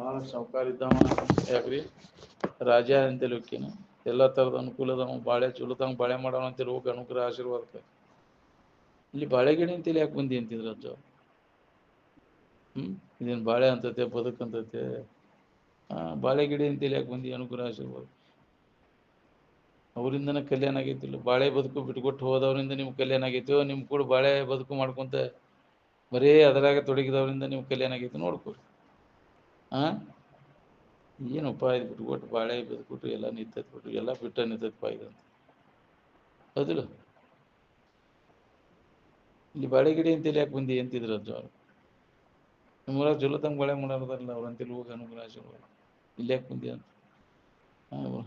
ಭಾಳ ಸಾವುಕಾರ ಇದ್ದಾವ. ಯಾಕ್ರಿ ರಾಜ ಅಂತೇಳಿ ಹೋಕ್ಕಿನ ಎಲ್ಲ ಥರದ ಅನುಕೂಲ ಅದಾವ. ಬಾಳೆ ಚಲೋತಂಗ ಬಾಳೆ ಮಾಡೋಣ ಅಂತೇಳಿ ಹೋಗಿ ಅನುಗ್ರಹ ಆಶೀರ್ವಾದಕ್ಕೆ ಇಲ್ಲಿ ಬಾಳೆಗಿಡ ಅಂತೇಳಿ ಯಾಕೆ ಬಂದಿ ಅಂತಿದ್ರು ಅಜ್ಜ. ಇದೇನು ಬಾಳೆ ಅಂತತೆ ಬದುಕಂತತೆ. ಬಾಳೆಗಿಡ ಅಂತೇಳಿ ಯಾಕೆ ಬಂದಿ ಅನುಗ್ರಹ ಆಶೀರ್ವಾದ. ಅವರಿಂದನೇ ಕಲ್ಯಾಣ ಆಗೈತಿಲ್ಲ. ಬಾಳೆ ಬದುಕು ಬಿಟ್ಕೊಟ್ಟು ಹೋದವರಿಂದ ನಿಮ್ಗೆ ಕಲ್ಯಾಣ ಆಗೈತೋ, ನಿಮ್ ಕೂಡ ಬಾಳೆ ಬದುಕು ಮಾಡ್ಕೊಂತ ಬರೇ ಅದರಾಗ ತೊಡಗಿದವರಿಂದ ನೀವು ಕಲ್ಯಾಣ ಆಗೈತಿ ನೋಡ್ಕೊರಿ. ಏನಪ್ಪ ಇದು ಬಿಟ್ಕೊಟ್ಟು ಬಾಳೆ ಬದುಕ್ಬಿಟ್ಟು ಎಲ್ಲ ನಿಂತೈತೆ ಬಿಟ್ಟು ಎಲ್ಲ ಬಿಟ್ಟ ನಿಂತೈತಪ್ಪ ಇದಂತ ಹೌದಿಲ್ಲ. ಇಲ್ಲಿ ಬಾಳೆ ಗಿಡ ಅಂತೇಳಿ ಯಾಕೆ ಬಂದಿ ಅಂತಿದ್ರು ಅಜ್ಜ. ನಿಮ್ಮೂರಾಗ ಚಲೋತಂಗ ಬಾಳೆ ಮಾಡೋದಾರಲ್ಲ ಅವ್ರ ಅಂತೇಳಿ ಹೋಗಿ ಅನುಗ್ರಹ ಆಶೀರ್ವಾದ. ಇಲ್ಲಿ ಯಾಕೆ ಬಂದಿ ಅಂತ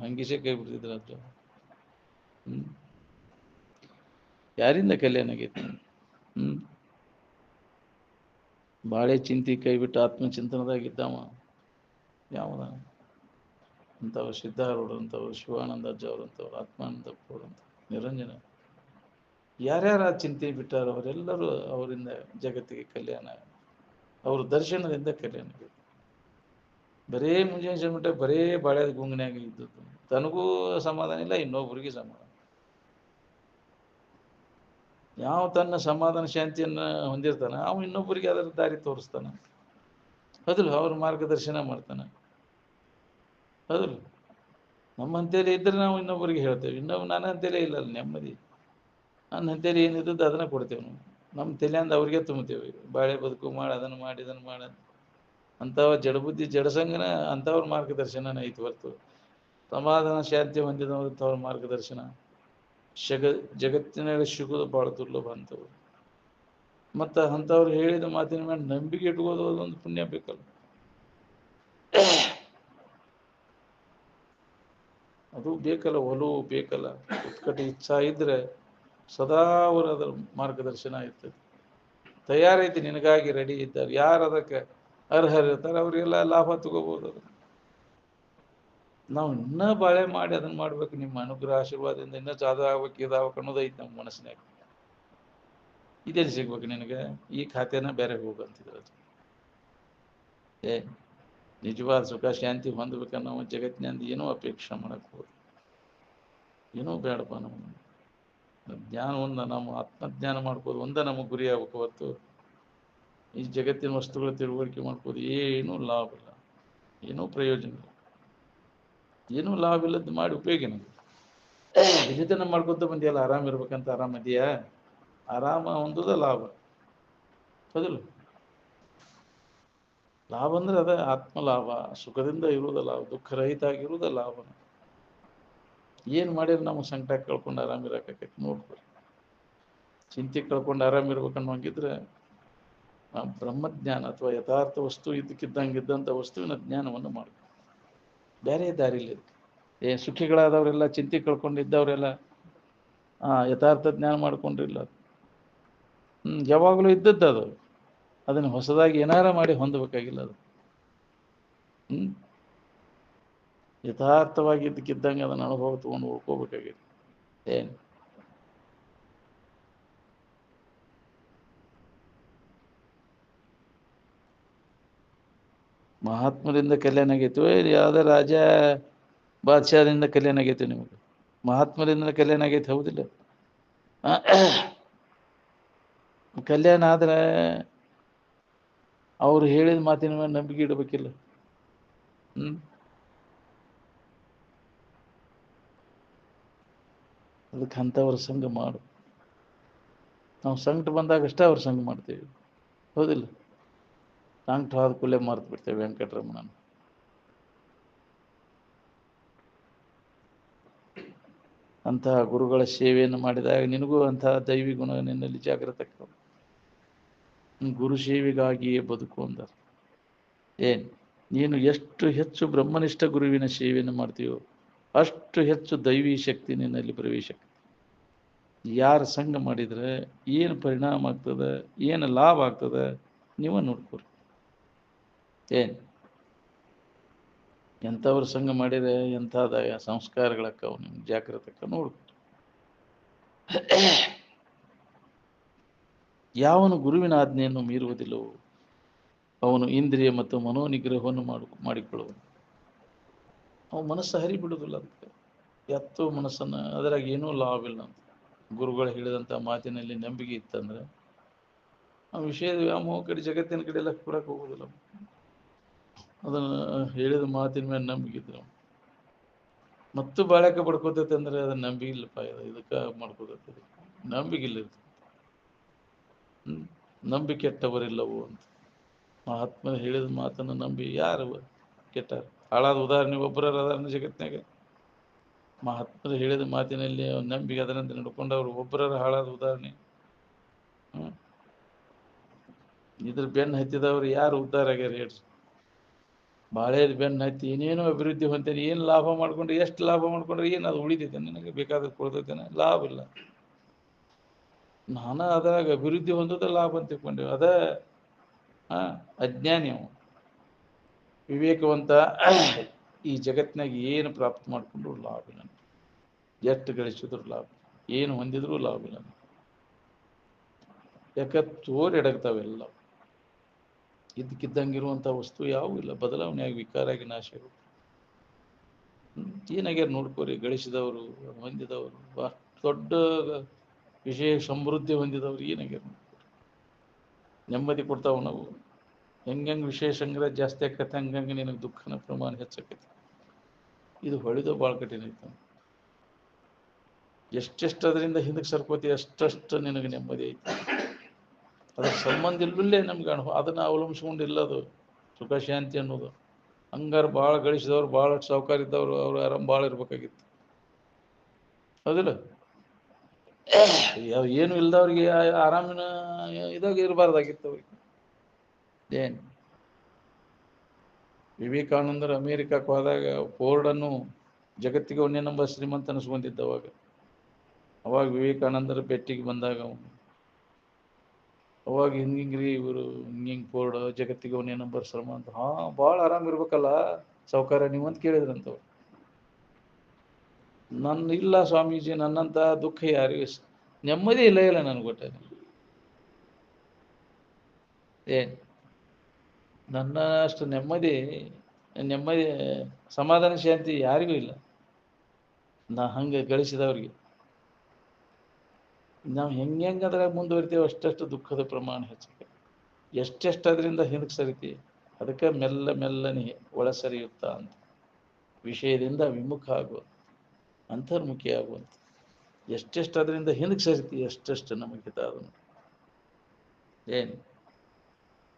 ಹಂಗಿಸೇ ಕೈ ಬಿಡ್ತಿದ್ರು ಅಜ್ಜ. ಯಾರಿಂದ ಕಲ್ಯಾಣ ಆಗೈತಿ? ಬಾಳೆ ಚಿಂತಿ ಕೈ ಬಿಟ್ಟು ಆತ್ಮಚಿಂತನದಾಗಿದ್ದಾವ ಯಾವದ ಅಂಥವ್ರು ಸಿದ್ಧಾರೂಢರಂಥವ್ರು, ಶಿವಾನಂದ ಅಜ್ಜ ಅವರಂಥವ್ರು, ಆತ್ಮಾನಂದಪ್ಪ ಅವರಂತ, ನಿರಂಜನ ಯಾರ್ಯಾರು ಆ ಚಿಂತೆ ಬಿಟ್ಟಾರ ಅವರೆಲ್ಲರೂ ಅವರಿಂದ ಜಗತ್ತಿಗೆ ಕಲ್ಯಾಣ, ಅವ್ರ ದರ್ಶನದಿಂದ ಕಲ್ಯಾಣ ಆಗೈತಿ. ಬರೇ ಮುಂಜಾನೆ ಜನ್ಮಟ ಬರೇ ಬಾಳ್ಯದ ಗುಂಗನ್ಯಾಗ ಇದ್ದದ್ದು, ತನಗೂ ಸಮಾಧಾನ ಇಲ್ಲ, ಇನ್ನೊಬ್ರಿಗೆ ಸಮಾಧಾನ. ಯಾವ ತನ್ನ ಸಮಾಧಾನ ಶಾಂತಿಯನ್ನು ಹೊಂದಿರ್ತಾನೆ ಅವ ಇನ್ನೊಬ್ಬರಿಗೆ ಅದರ ದಾರಿ ತೋರಿಸ್ತಾನೆ. ಹೌದಿಲ್ಲ, ಅವ್ರ ಮಾರ್ಗದರ್ಶನ ಮಾಡ್ತಾನೆ. ಹೌದಿಲ್ಲ, ನಮ್ಮ ಅಂತೇಲಿ ಇದ್ರೆ ನಾವು ಇನ್ನೊಬ್ಬರಿಗೆ ಹೇಳ್ತೇವೆ. ನನ್ನ ಅಂತೇಲೇ ಇಲ್ಲ ಅಲ್ಲಿ ನೆಮ್ಮದಿ. ನನ್ನ ಅಂತೇಲಿ ಏನಿದ್ದದ್ದು ಅದನ್ನ ಕೊಡ್ತೇವೆ ನಾವು. ನಮ್ಮ ತಲೆಯಿಂದ ಅವ್ರಿಗೆ ತುಂಬ್ತೇವೆ. ಬಾಳೆ ಬದುಕು ಮಾಡಿ, ಅದನ್ನು ಮಾಡಿ, ಇದನ್ನು ಮಾಡಿ ಅಂಥವ ಜಡಬುದ್ಧಿ ಜಡಸಂಗನ ಅಂಥವ್ರ ಮಾರ್ಗದರ್ಶನ ಐತಿ ಹೊರತು ಸಮಾಧಾನ ಶಾಂತಿ ಹೊಂದಿದವ್ರ ಮಾರ್ಗದರ್ಶನ ಜಗತ್ತಿನಲ್ಲಿ ಸಿಗೋದು ಭಾಳ ದುರ್ಲಭ ಅಂತವ್ರು. ಮತ್ತು ಅಂಥವ್ರು ಹೇಳಿದ ಮಾತಿನ ಮೇಲೆ ನಂಬಿಕೆ ಇಟ್ಕೋದು ಅದೊಂದು ಪುಣ್ಯ ಬೇಕಲ್ಲ. ಅದು ಬೇಕಲ್ಲ, ಒಲವು ಬೇಕಲ್ಲ, ಉತ್ಕಟ ಇಚ್ಛಾ ಇದ್ರೆ ಸದಾ ಅವರು ಅದರ ಮಾರ್ಗದರ್ಶನ ಇರ್ತದೆ. ತಯಾರೈತಿ ನಿನಗಾಗಿ ರೆಡಿ ಇದ್ದಾರೆ. ಯಾರು ಅದಕ್ಕೆ ಅರ್ಹರಿರ್ತಾರೆ ಅವರಿಗೆಲ್ಲ ಲಾಭ ತಗೋಬಹುದು. ಅದು ನಾವು ಇನ್ನೂ ಬಾಳೆ ಮಾಡಿ ಅದನ್ನು ಮಾಡ್ಬೇಕು. ನಿಮ್ಮ ಅನುಗ್ರಹ ಆಶೀರ್ವಾದದಿಂದ ಇನ್ನೂ ಚಾದ ಆಗ್ಬೇಕು, ಇದಾಗಬೇಕು ಅನ್ನೋದೈತಿ ನಮ್ಮ ಮನಸ್ಸಿನಾಗ. ಇದೆಲ್ಲಿ ಸಿಗ್ಬೇಕು ನಿನಗೆ? ಈ ಖಾತೆನ ಬೇರೆ ಹೋಗಂತಿದ್ರು. ನಿಜವಾದ ಸುಖ ಶಾಂತಿ ಹೊಂದಬೇಕನ್ನೋ ಜಗತ್ತಿನಿಂದ ಏನೋ ಅಪೇಕ್ಷೆ ಮಾಡಕ್ಕೆ ಹೋಗಿ ಏನೋ ಬೇಡಪ್ಪ. ನಮ್ಮ ಜ್ಞಾನವನ್ನು ನಾವು ಆತ್ಮಜ್ಞಾನ ಮಾಡ್ಬೋದು ಒಂದೇ ನಮಗೆ ಗುರಿ ಆಗ್ಬೇಕು ಹೊರತು ಈ ಜಗತ್ತಿನ ವಸ್ತುಗಳ ತಿಳುವಳಿಕೆ ಮಾಡ್ಬೋದು ಏನೂ ಲಾಭ ಇಲ್ಲ, ಏನೂ ಪ್ರಯೋಜನ ಇಲ್ಲ. ಏನೂ ಲಾಭ ಇಲ್ಲದ್ದು ಮಾಡಿ ಉಪಯೋಗ ನಮಗೆ. ಇದನ್ನು ಮಾಡ್ಕೊತ ಬಂದಿಯಲ್ಲ, ಆರಾಮ ಇರ್ಬೇಕಂತ. ಆರಾಮದೆಯಾ? ಆರಾಮ ಹೊಂದೋದ ಲಾಭ. ಹೌದಿಲ್ಲ, ಲಾಭ ಅಂದ್ರೆ ಅದೇ ಆತ್ಮ ಲಾಭ. ಸುಖದಿಂದ ಇರುವುದ ಲಾಭ, ದುಃಖರಹಿತ ಆಗಿರುವುದ ಲಾಭ. ಏನು ಮಾಡಿದ್ರೆ ನಮಗೆ ಸಂಕಟ ಕಳ್ಕೊಂಡು ಆರಾಮಿರಕೈತಿ ನೋಡ್ಕೊರಿ. ಚಿಂತೆ ಕಳ್ಕೊಂಡು ಆರಾಮಿರ್ಬೇಕನ್ನೋಂಗಿದ್ರೆ ಬ್ರಹ್ಮಜ್ಞಾನ ಅಥವಾ ಯಥಾರ್ಥ ವಸ್ತು ಇದಕ್ಕಿದ್ದಂಗೆ ಇದ್ದಂಥ ವಸ್ತುವಿನ ಜ್ಞಾನವನ್ನು ಮಾಡ್ಬೇಕು. ಬೇರೆ ದಾರಿಲಿ ಸುಖಿಗಳಾದವರೆಲ್ಲ ಚಿಂತೆ ಕಳ್ಕೊಂಡಿದ್ದವರೆಲ್ಲ ಯಥಾರ್ಥ ಜ್ಞಾನ ಮಾಡ್ಕೊಂಡಿಲ್ಲ. ಯಾವಾಗಲೂ ಇದ್ದದ್ದು ಅದು. ಅದನ್ನು ಹೊಸದಾಗಿ ಏನಾರ ಮಾಡಿ ಹೊಂದಬೇಕಾಗಿಲ್ಲ. ಅದು ಯಥಾರ್ಥವಾಗಿ ಇದಕ್ಕಿದ್ದಂಗೆ ಅದನ್ನು ಅನುಭವ ತಗೊಂಡು ಉಳ್ಕೋಬೇಕಾಗಿದೆ. ಏನು ಮಹಾತ್ಮರಿಂದ ಕಲ್ಯಾಣ ಆಗೈತು? ಯಾವುದೇ ರಾಜ ಬಾದ್ಶಾದಿಂದ ಕಲ್ಯಾಣ ಆಗೈತೆ ನಿಮಗೆ? ಮಹಾತ್ಮರಿಂದ ಕಲ್ಯಾಣ ಆಗೈತೆ, ಹೌದಿಲ್ಲ? ಕಲ್ಯಾಣ ಆದ್ರೆ ಅವ್ರು ಹೇಳಿದ ಮಾತಿನ ಮೇಲೆ ನಂಬಿಕೆ ಇಡಬೇಕಿಲ್ಲ. ಅದಕ್ಕೆ ಅಂಥವ್ರ ಸಂಘ ಮಾಡು. ನಾವು ಸಂಕಟ ಬಂದಾಗ ಅಷ್ಟೇ ಅವ್ರ ಸಂಘ ಮಾಡ್ತೇವೆ, ಹೌದಿಲ್ಲ? ಸಂಕಟ ಆದ ಕೂಡಲೇ ಮರ್ತು ಬಿಡ್ತೇವೆ ವೆಂಕಟರಮಣನ. ಅಂತಹ ಗುರುಗಳ ಸೇವೆಯನ್ನು ಮಾಡಿದಾಗ ನಿನಗೂ ಅಂತಹ ದೈವಿ ಗುಣ ನಿನ್ನಲ್ಲಿ ಜಾಗೃತ. ಗುರು ಸೇವೆಗಾಗಿಯೇ ಬದುಕು ಅಂದರು. ನೀನು ಎಷ್ಟು ಹೆಚ್ಚು ಬ್ರಹ್ಮನಿಷ್ಠ ಗುರುವಿನ ಸೇವೆಯನ್ನು ಮಾಡ್ತೀಯೋ ಅಷ್ಟು ಹೆಚ್ಚು ದೈವಿ ಶಕ್ತಿ ನಿನ್ನಲ್ಲಿ ಪ್ರವೇಶ. ಯಾರು ಸಂಘ ಮಾಡಿದರೆ ಏನು ಪರಿಣಾಮ ಆಗ್ತದೆ, ಏನು ಲಾಭ ಆಗ್ತದೆ ನೀವು ನೋಡ್ಕೊರಿ. ಎಂಥವ್ರ ಸಂಘ ಮಾಡಿದರೆ ಎಂಥದ ಸಂಸ್ಕಾರಗಳಕ್ಕವು ನಿಮ್ಗೆ ಜಾಗೃತಕ್ಕ ನೋಡ್ಕೊರಿ. ಯಾವನು ಗುರುವಿನ ಆಜ್ಞೆಯನ್ನು ಮೀರುವುದಿಲ್ಲವೋ ಅವನು ಇಂದ್ರಿಯ ಮತ್ತು ಮನೋನಿಗ್ರಹವನ್ನು ಮಾಡಿಕೊಳ್ಳುವನು. ಅವನು ಮನಸ್ಸು ಹರಿಬಿಡುವುದಿಲ್ಲ. ಅದಕ್ಕೆ ಎತ್ತು ಮನಸ್ಸನ್ನು ಅದರಾಗ ಏನೂ ಲಾಭವಿಲ್ಲ ಅಂತ ಗುರುಗಳು ಹೇಳಿದಂಥ ಮಾತಿನಲ್ಲಿ ನಂಬಿಕೆ ಇತ್ತಂದ್ರೆ ಆ ವಿಷಯದ ವ್ಯಾಮೋಹ ಕಡೆ ಜಗತ್ತಿನ ಕಡೆ ಎಲ್ಲ ಕೊಡಕ್ಕೆ ಹೋಗೋದಿಲ್ಲ. ಅದನ್ನು ಹೇಳಿದ ಮಾತಿನ ಮೇಲೆ ನಂಬಿಕೆ ಇದ್ರು ಮತ್ತು ಬಾಳಕ ಪಡ್ಕೋತೈತೆ ಅಂದ್ರೆ ಅದನ್ನ ನಂಬಿಕೆ ಇಲ್ಲಪ್ಪ, ಇದಕ್ಕೆ ಮಾಡ್ಕೋತೈತೆ, ನಂಬಿಕೆ ಇಲ್ಲ. ನಂಬಿ ಕೆಟ್ಟವರಿಲ್ಲವು ಅಂತ ಮಹಾತ್ಮರು ಹೇಳಿದ ಮಾತನ್ನು ನಂಬಿ ಯಾರು ಕೆಟ್ಟಾರ? ಹಾಳಾದ ಉದಾಹರಣೆ ಒಬ್ಬರ ಅದಾರನ ಜಗತ್ತಿನಾಗ? ಮಹಾತ್ಮರು ಹೇಳಿದ ಮಾತಿನಲ್ಲಿ ನಂಬಿ ಅದರಂತೆ ನಡ್ಕೊಂಡವ್ರು ಒಬ್ಬರ ಹಾಳಾದ ಉದಾಹರಣೆ? ಇದ್ರ ಬೆನ್ನು ಹತ್ತಿದವ್ರು ಯಾರು ಉದ್ಧಾರ ಆಗ್ಯಾರ ಹೇಳ್ರಿ? ಬಾಳೆದ ಬೆನ್ನು ಹತ್ತಿ ಏನೇನೋ ಅಭಿವೃದ್ಧಿ ಹೊಂತೇನೆ, ಏನು ಲಾಭ ಮಾಡ್ಕೊಂಡ್ರೆ, ಎಷ್ಟು ಲಾಭ ಮಾಡ್ಕೊಂಡ್ರೆ ಏನು ಅದು ಉಳಿತೈತೆ? ನನಗೆ ಬೇಕಾದ ಕೊಡ್ತೈತೇನೆ? ಲಾಭ ಇಲ್ಲ. ನಾನು ಅದ್ರಾಗ ಅಭಿವೃದ್ಧಿ ಹೊಂದೋದ ಲಾಭ ಅಂತ ತಿಳ್ಕೊಂಡೇವೆ. ಅದ ಅಜ್ಞಾನಿ. ಅವ ವಿವೇಕವಂತ ಈ ಜಗತ್ತಿನಾಗ ಏನು ಪ್ರಾಪ್ತ ಮಾಡ್ಕೊಂಡ್ರು ಲಾಭ ಇಲ್ಲ, ಎಷ್ಟು ಗಳಿಸಿದ್ರು ಲಾಭ, ಏನು ಹೊಂದಿದ್ರು ಲಾಭ ಇಲ್ಲ. ಯಾಕ ತೋರಿ ಎಡಗ್ತಾವೆಲ್ಲ. ಇದ್ದಕ್ಕಿದ್ದಂಗಿರುವಂಥ ವಸ್ತು ಯಾವೂ ಇಲ್ಲ, ಬದಲಾವಣೆಯಾಗಿ ವಿಕಾರಾಗಿ ನಾಶ ಆಗುತ್ತೆ. ಏನಾಗ್ಯಾರ ನೋಡ್ಕೋರಿ, ಗಳಿಸಿದವರು, ಹೊಂದಿದವರು, ದೊಡ್ಡ ವಿಷಯ ಸಮೃದ್ಧಿ ಹೊಂದಿದವರು ಏನಾಗ್ಯಾರ ನೋಡ್ಕೋರಿ. ನೆಮ್ಮದಿ ಕೊಡ್ತಾವ ನಾವು. ಹೆಂಗೆ ವಿಷಯ ಸಂಗ್ರಹ ಜಾಸ್ತಿ ಆಕತ್ತೆ ಹಂಗಂಗೆ ನಿನಗೆ ದುಃಖನ ಪ್ರಮಾಣ ಹೆಚ್ಚಾಕೈತಿ. ಇದು ಹೊಳಿದೋ ಭಾಳ ಕಠಿಣ ಐತೆ. ಎಷ್ಟೆಷ್ಟು ಅದರಿಂದ ಹಿಂದಕ್ಕೆ ಸರ್ಕೋತಿ ಅಷ್ಟಷ್ಟು ನಿನಗೆ ನೆಮ್ಮದಿ ಐತಿ. ಅದ್ರ ಸಂಬಂಧ ಇಲ್ಲೇ ನಮ್ಗೆ ಅದನ್ನ ಅವಲಂಬಿಸ್ಕೊಂಡಿಲ್ಲದು ಸುಖ ಶಾಂತಿ ಅನ್ನೋದು. ಹಂಗಾರೆ ಭಾಳ ಗಳಿಸಿದವ್ರು, ಭಾಳ ಸಾಹುಕಾರ ಇದ್ದವರು, ಅವ್ರು ಆರಾಮ್ ಭಾಳ ಇರ್ಬೇಕಾಗಿತ್ತು. ಹೌದಿಲ್ಲ? ಏನು ಇಲ್ದವ್ರಿಗೆ ಆರಾಮಿನ ಇದಾಗ ಇರಬಾರ್ದಾಗಿತ್ತು ಅವ್ರಿಗೆ. ಏನು ವಿವೇಕಾನಂದರು ಅಮೇರಿಕಕ್ಕೆ ಹೋದಾಗ ಫೋರ್ಡನ್ನು ಜಗತ್ತಿಗೆ 1ನೇ ನಂಬರ್ ಶ್ರೀಮಂತ ಅನಿಸ್ಕೊಂಡಿದ್ದ. ಅವಾಗ ವಿವೇಕಾನಂದರ ಭೇಟಿಗೆ ಬಂದಾಗ ಅವಾಗ ಹಿಂಗಿಂಗ್ರಿ ಇವರು ಹಿಂಗಿಂಗ್ ಫೋರ್ಡ್ ಜಗತ್ತಿಗೆ 1ನೇ ನಂಬರ್ ಶ್ರೀಮಂತ. ಭಾಳ ಆರಾಮ್ ಇರ್ಬೇಕಲ್ಲ ಸಾಹುಕಾರ ನೀವು ಅಂತ ಕೇಳಿದ್ರಂತವ್ರು. ಇಲ್ಲ ಸ್ವಾಮೀಜಿ, ನನ್ನಂತ ದುಃಖ ಯಾರಿಗೂ ನೆಮ್ಮದಿ ಇಲ್ಲ ನನಗೆ ಗೊತ್ತ. ನನ್ನ ಅಷ್ಟು ನೆಮ್ಮದಿ ಸಮಾಧಾನ ಶಾಂತಿ ಯಾರಿಗೂ ಇಲ್ಲ. ನಾ ಹಂಗೆ ಗಳಿಸಿದವ್ರಿಗೆ. ನಾವು ಹೆಂಗೆ ಅದ್ರಾಗ ಮುಂದುವರಿತೇವೆ ಅಷ್ಟಷ್ಟು ದುಃಖದ ಪ್ರಮಾಣ ಹೆಚ್ಚಿಗೆ. ಎಷ್ಟೆಷ್ಟು ಅದರಿಂದ ಹಿಂದಕ್ಕೆ ಸರಿತೀವಿ. ಅದಕ್ಕೆ ಮೆಲ್ಲನೆ ಒಳ ಸರಿಯುತ್ತಾ ಅಂತ ವಿಷಯದಿಂದ ವಿಮುಖ ಆಗುವಂಥ, ಅಂತರ್ಮುಖಿ ಆಗುವಂಥ. ಎಷ್ಟೆಷ್ಟು ಅದರಿಂದ ಹಿಂದಕ್ಕೆ ಸರಿತೀವಿ ಅಷ್ಟಷ್ಟು ನಮಗೆ ಹಿತಾದನು.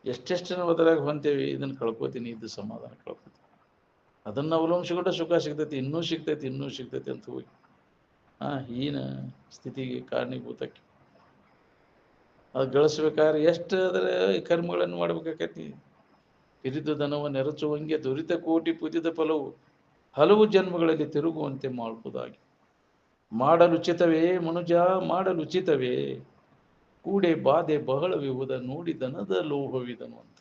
ಎಷ್ಟೆಷ್ಟು ನಾವು ಅದರಾಗ ಹೊಂತೇವಿ, ಇದನ್ನು ಕಳ್ಕೊತೀನಿ, ಇದು ಸಮಾಧಾನ ಕಳ್ಕೊತೀನಿ. ಅದನ್ನು ಅವಲಂಬಿಸಿಕೊಂಡ ಸುಖ ಸಿಗ್ತೈತಿ, ಇನ್ನೂ ಸಿಗ್ತೈತಿ ಅಂತ ಹೋಗಿ ಹೀನ ಸ್ಥಿತಿಗೆ ಕಾರಣೀಭೂತಕ್ಕೆ. ಅದು ಗಳಿಸ್ಬೇಕಾದ್ರೆ ಎಷ್ಟು ಅದರ ಕರ್ಮಗಳನ್ನು ಮಾಡ್ಬೇಕಾಕೈತಿ. ಪಿರಿದು ಧನವ ನೆರಚುವಂಗೆ ದುರಿತ ಕೋಟಿ ಪುತಿದ ಫಲವು ಹಲವು ಜನ್ಮಗಳಲ್ಲಿ ತಿರುಗುವಂತೆ ಮಾಡುವುದಾಗಿ. ಮಾಡಲುಚಿತವೇ ಮನುಜ, ಮಾಡಲುಚಿತವೇ, ಕೂಡೆ ಬಾಧೆ ಬಹಳವಿಹುದ ನೋಡಿ ದನದ ಲೋಹವಿದನು ಅಂತ.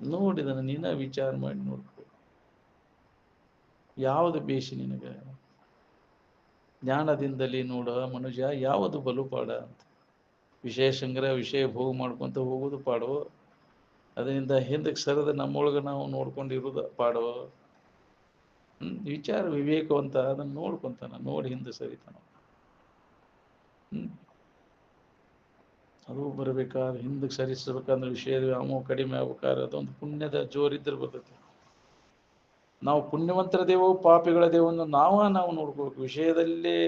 ನೋಡಿದನು, ನೀನ ವಿಚಾರ ಮಾಡಿ ನೋಡ್ಕೊ, ಯಾವುದು ಬೇಸಿ ನಿನಗೆ? ಜ್ಞಾನದಿಂದಲೇ ನೋಡ ಮನುಜ, ಯಾವುದು ಬಲುಪಾಡ ಅಂತ. ವಿಷಯ ಸಂಗ್ರಹ, ವಿಷಯ ಭೋಗ ಮಾಡ್ಕೊಂತ ಹೋಗೋದು ಪಾಡೋ, ಅದರಿಂದ ಹಿಂದಕ್ಕೆ ಸರದ ನಮ್ಮೊಳಗೆ ನಾವು ನೋಡ್ಕೊಂಡಿರೋದು ಪಾಡೋ. ವಿಚಾರ ವಿವೇಕವಂತ ಅದನ್ನು ನೋಡ್ಕೊಂತಾನ, ನೋಡಿ ಹಿಂದೆ ಸರಿತಾನ. ಅದು ಬರಬೇಕಾದ್ರೆ ಹಿಂದಕ್ಕೆ ಸರಿಸಬೇಕಂದ್ರೆ ವಿಷಯದ ವ್ಯಾಮೋಹ ಕಡಿಮೆ ಆಗ್ಬೇಕಾದ್ರೆ ಅದೊಂದು ಪುಣ್ಯದ ಜೋರಿದ್ರೆ ಬರ್ತೈತಿ. ನಾವು ಪುಣ್ಯವಂತರ ದೇವೋ ಪಾಪಿಗಳ ದೇವವನ್ನು ನಾವು ನೋಡ್ಕೋಬೇಕು. ವಿಷಯದಲ್ಲೇ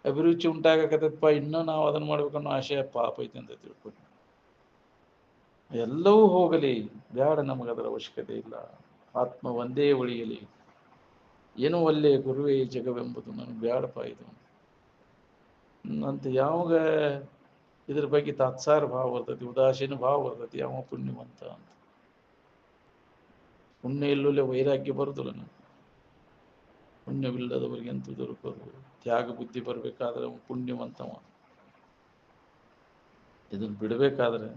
ಅಭಿರುಚಿ ಉಂಟಾಗತ್ತಪ್ಪ, ಇನ್ನೂ ನಾವು ಅದನ್ನು ಮಾಡ್ಬೇಕನ್ನೋ ಆಶಯ ಪಾಪ ಐತೆ ಅಂತ ತಿಳ್ಕೊಂಡು ಎಲ್ಲವೂ ಹೋಗಲಿ, ಬೇಡ, ನಮಗದರ ಅವಶ್ಯಕತೆ ಇಲ್ಲ. ಆತ್ಮ ಒಂದೇ ಉಳಿಯಲಿ, ಏನೋ ಒಳ್ಳೆ ಗುರುವೇ ಜಗವೆಂಬುದು ನನಗೆ ಬೇಡಪ್ಪ ಇದು ಅಂತ ಯಾವಾಗ ಇದ್ರ ಬಗ್ಗೆ ತಾತ್ಸಾರ ಭಾವ ಬರ್ತೈತಿ, ಉದಾಸೀನ ಭಾವ ಬರ್ತೈತಿ, ಯಾವ ಪುಣ್ಯವಂತ ಅಂತ. ಪುಣ್ಯ ಇಲ್ಲೂಲೆ ವೈರಾಗ್ಯ ಬರುದಿಲ್ಲ. ನಾವು ಪುಣ್ಯವಿಲ್ಲದವರಿಗೆ ಎಂತೂ ದೊರಕೋದು. ತ್ಯಾಗ ಬುದ್ಧಿ ಬರ್ಬೇಕಾದ್ರೆ ಪುಣ್ಯವಂತವ. ಇದನ್ನು ಬಿಡಬೇಕಾದ್ರೆ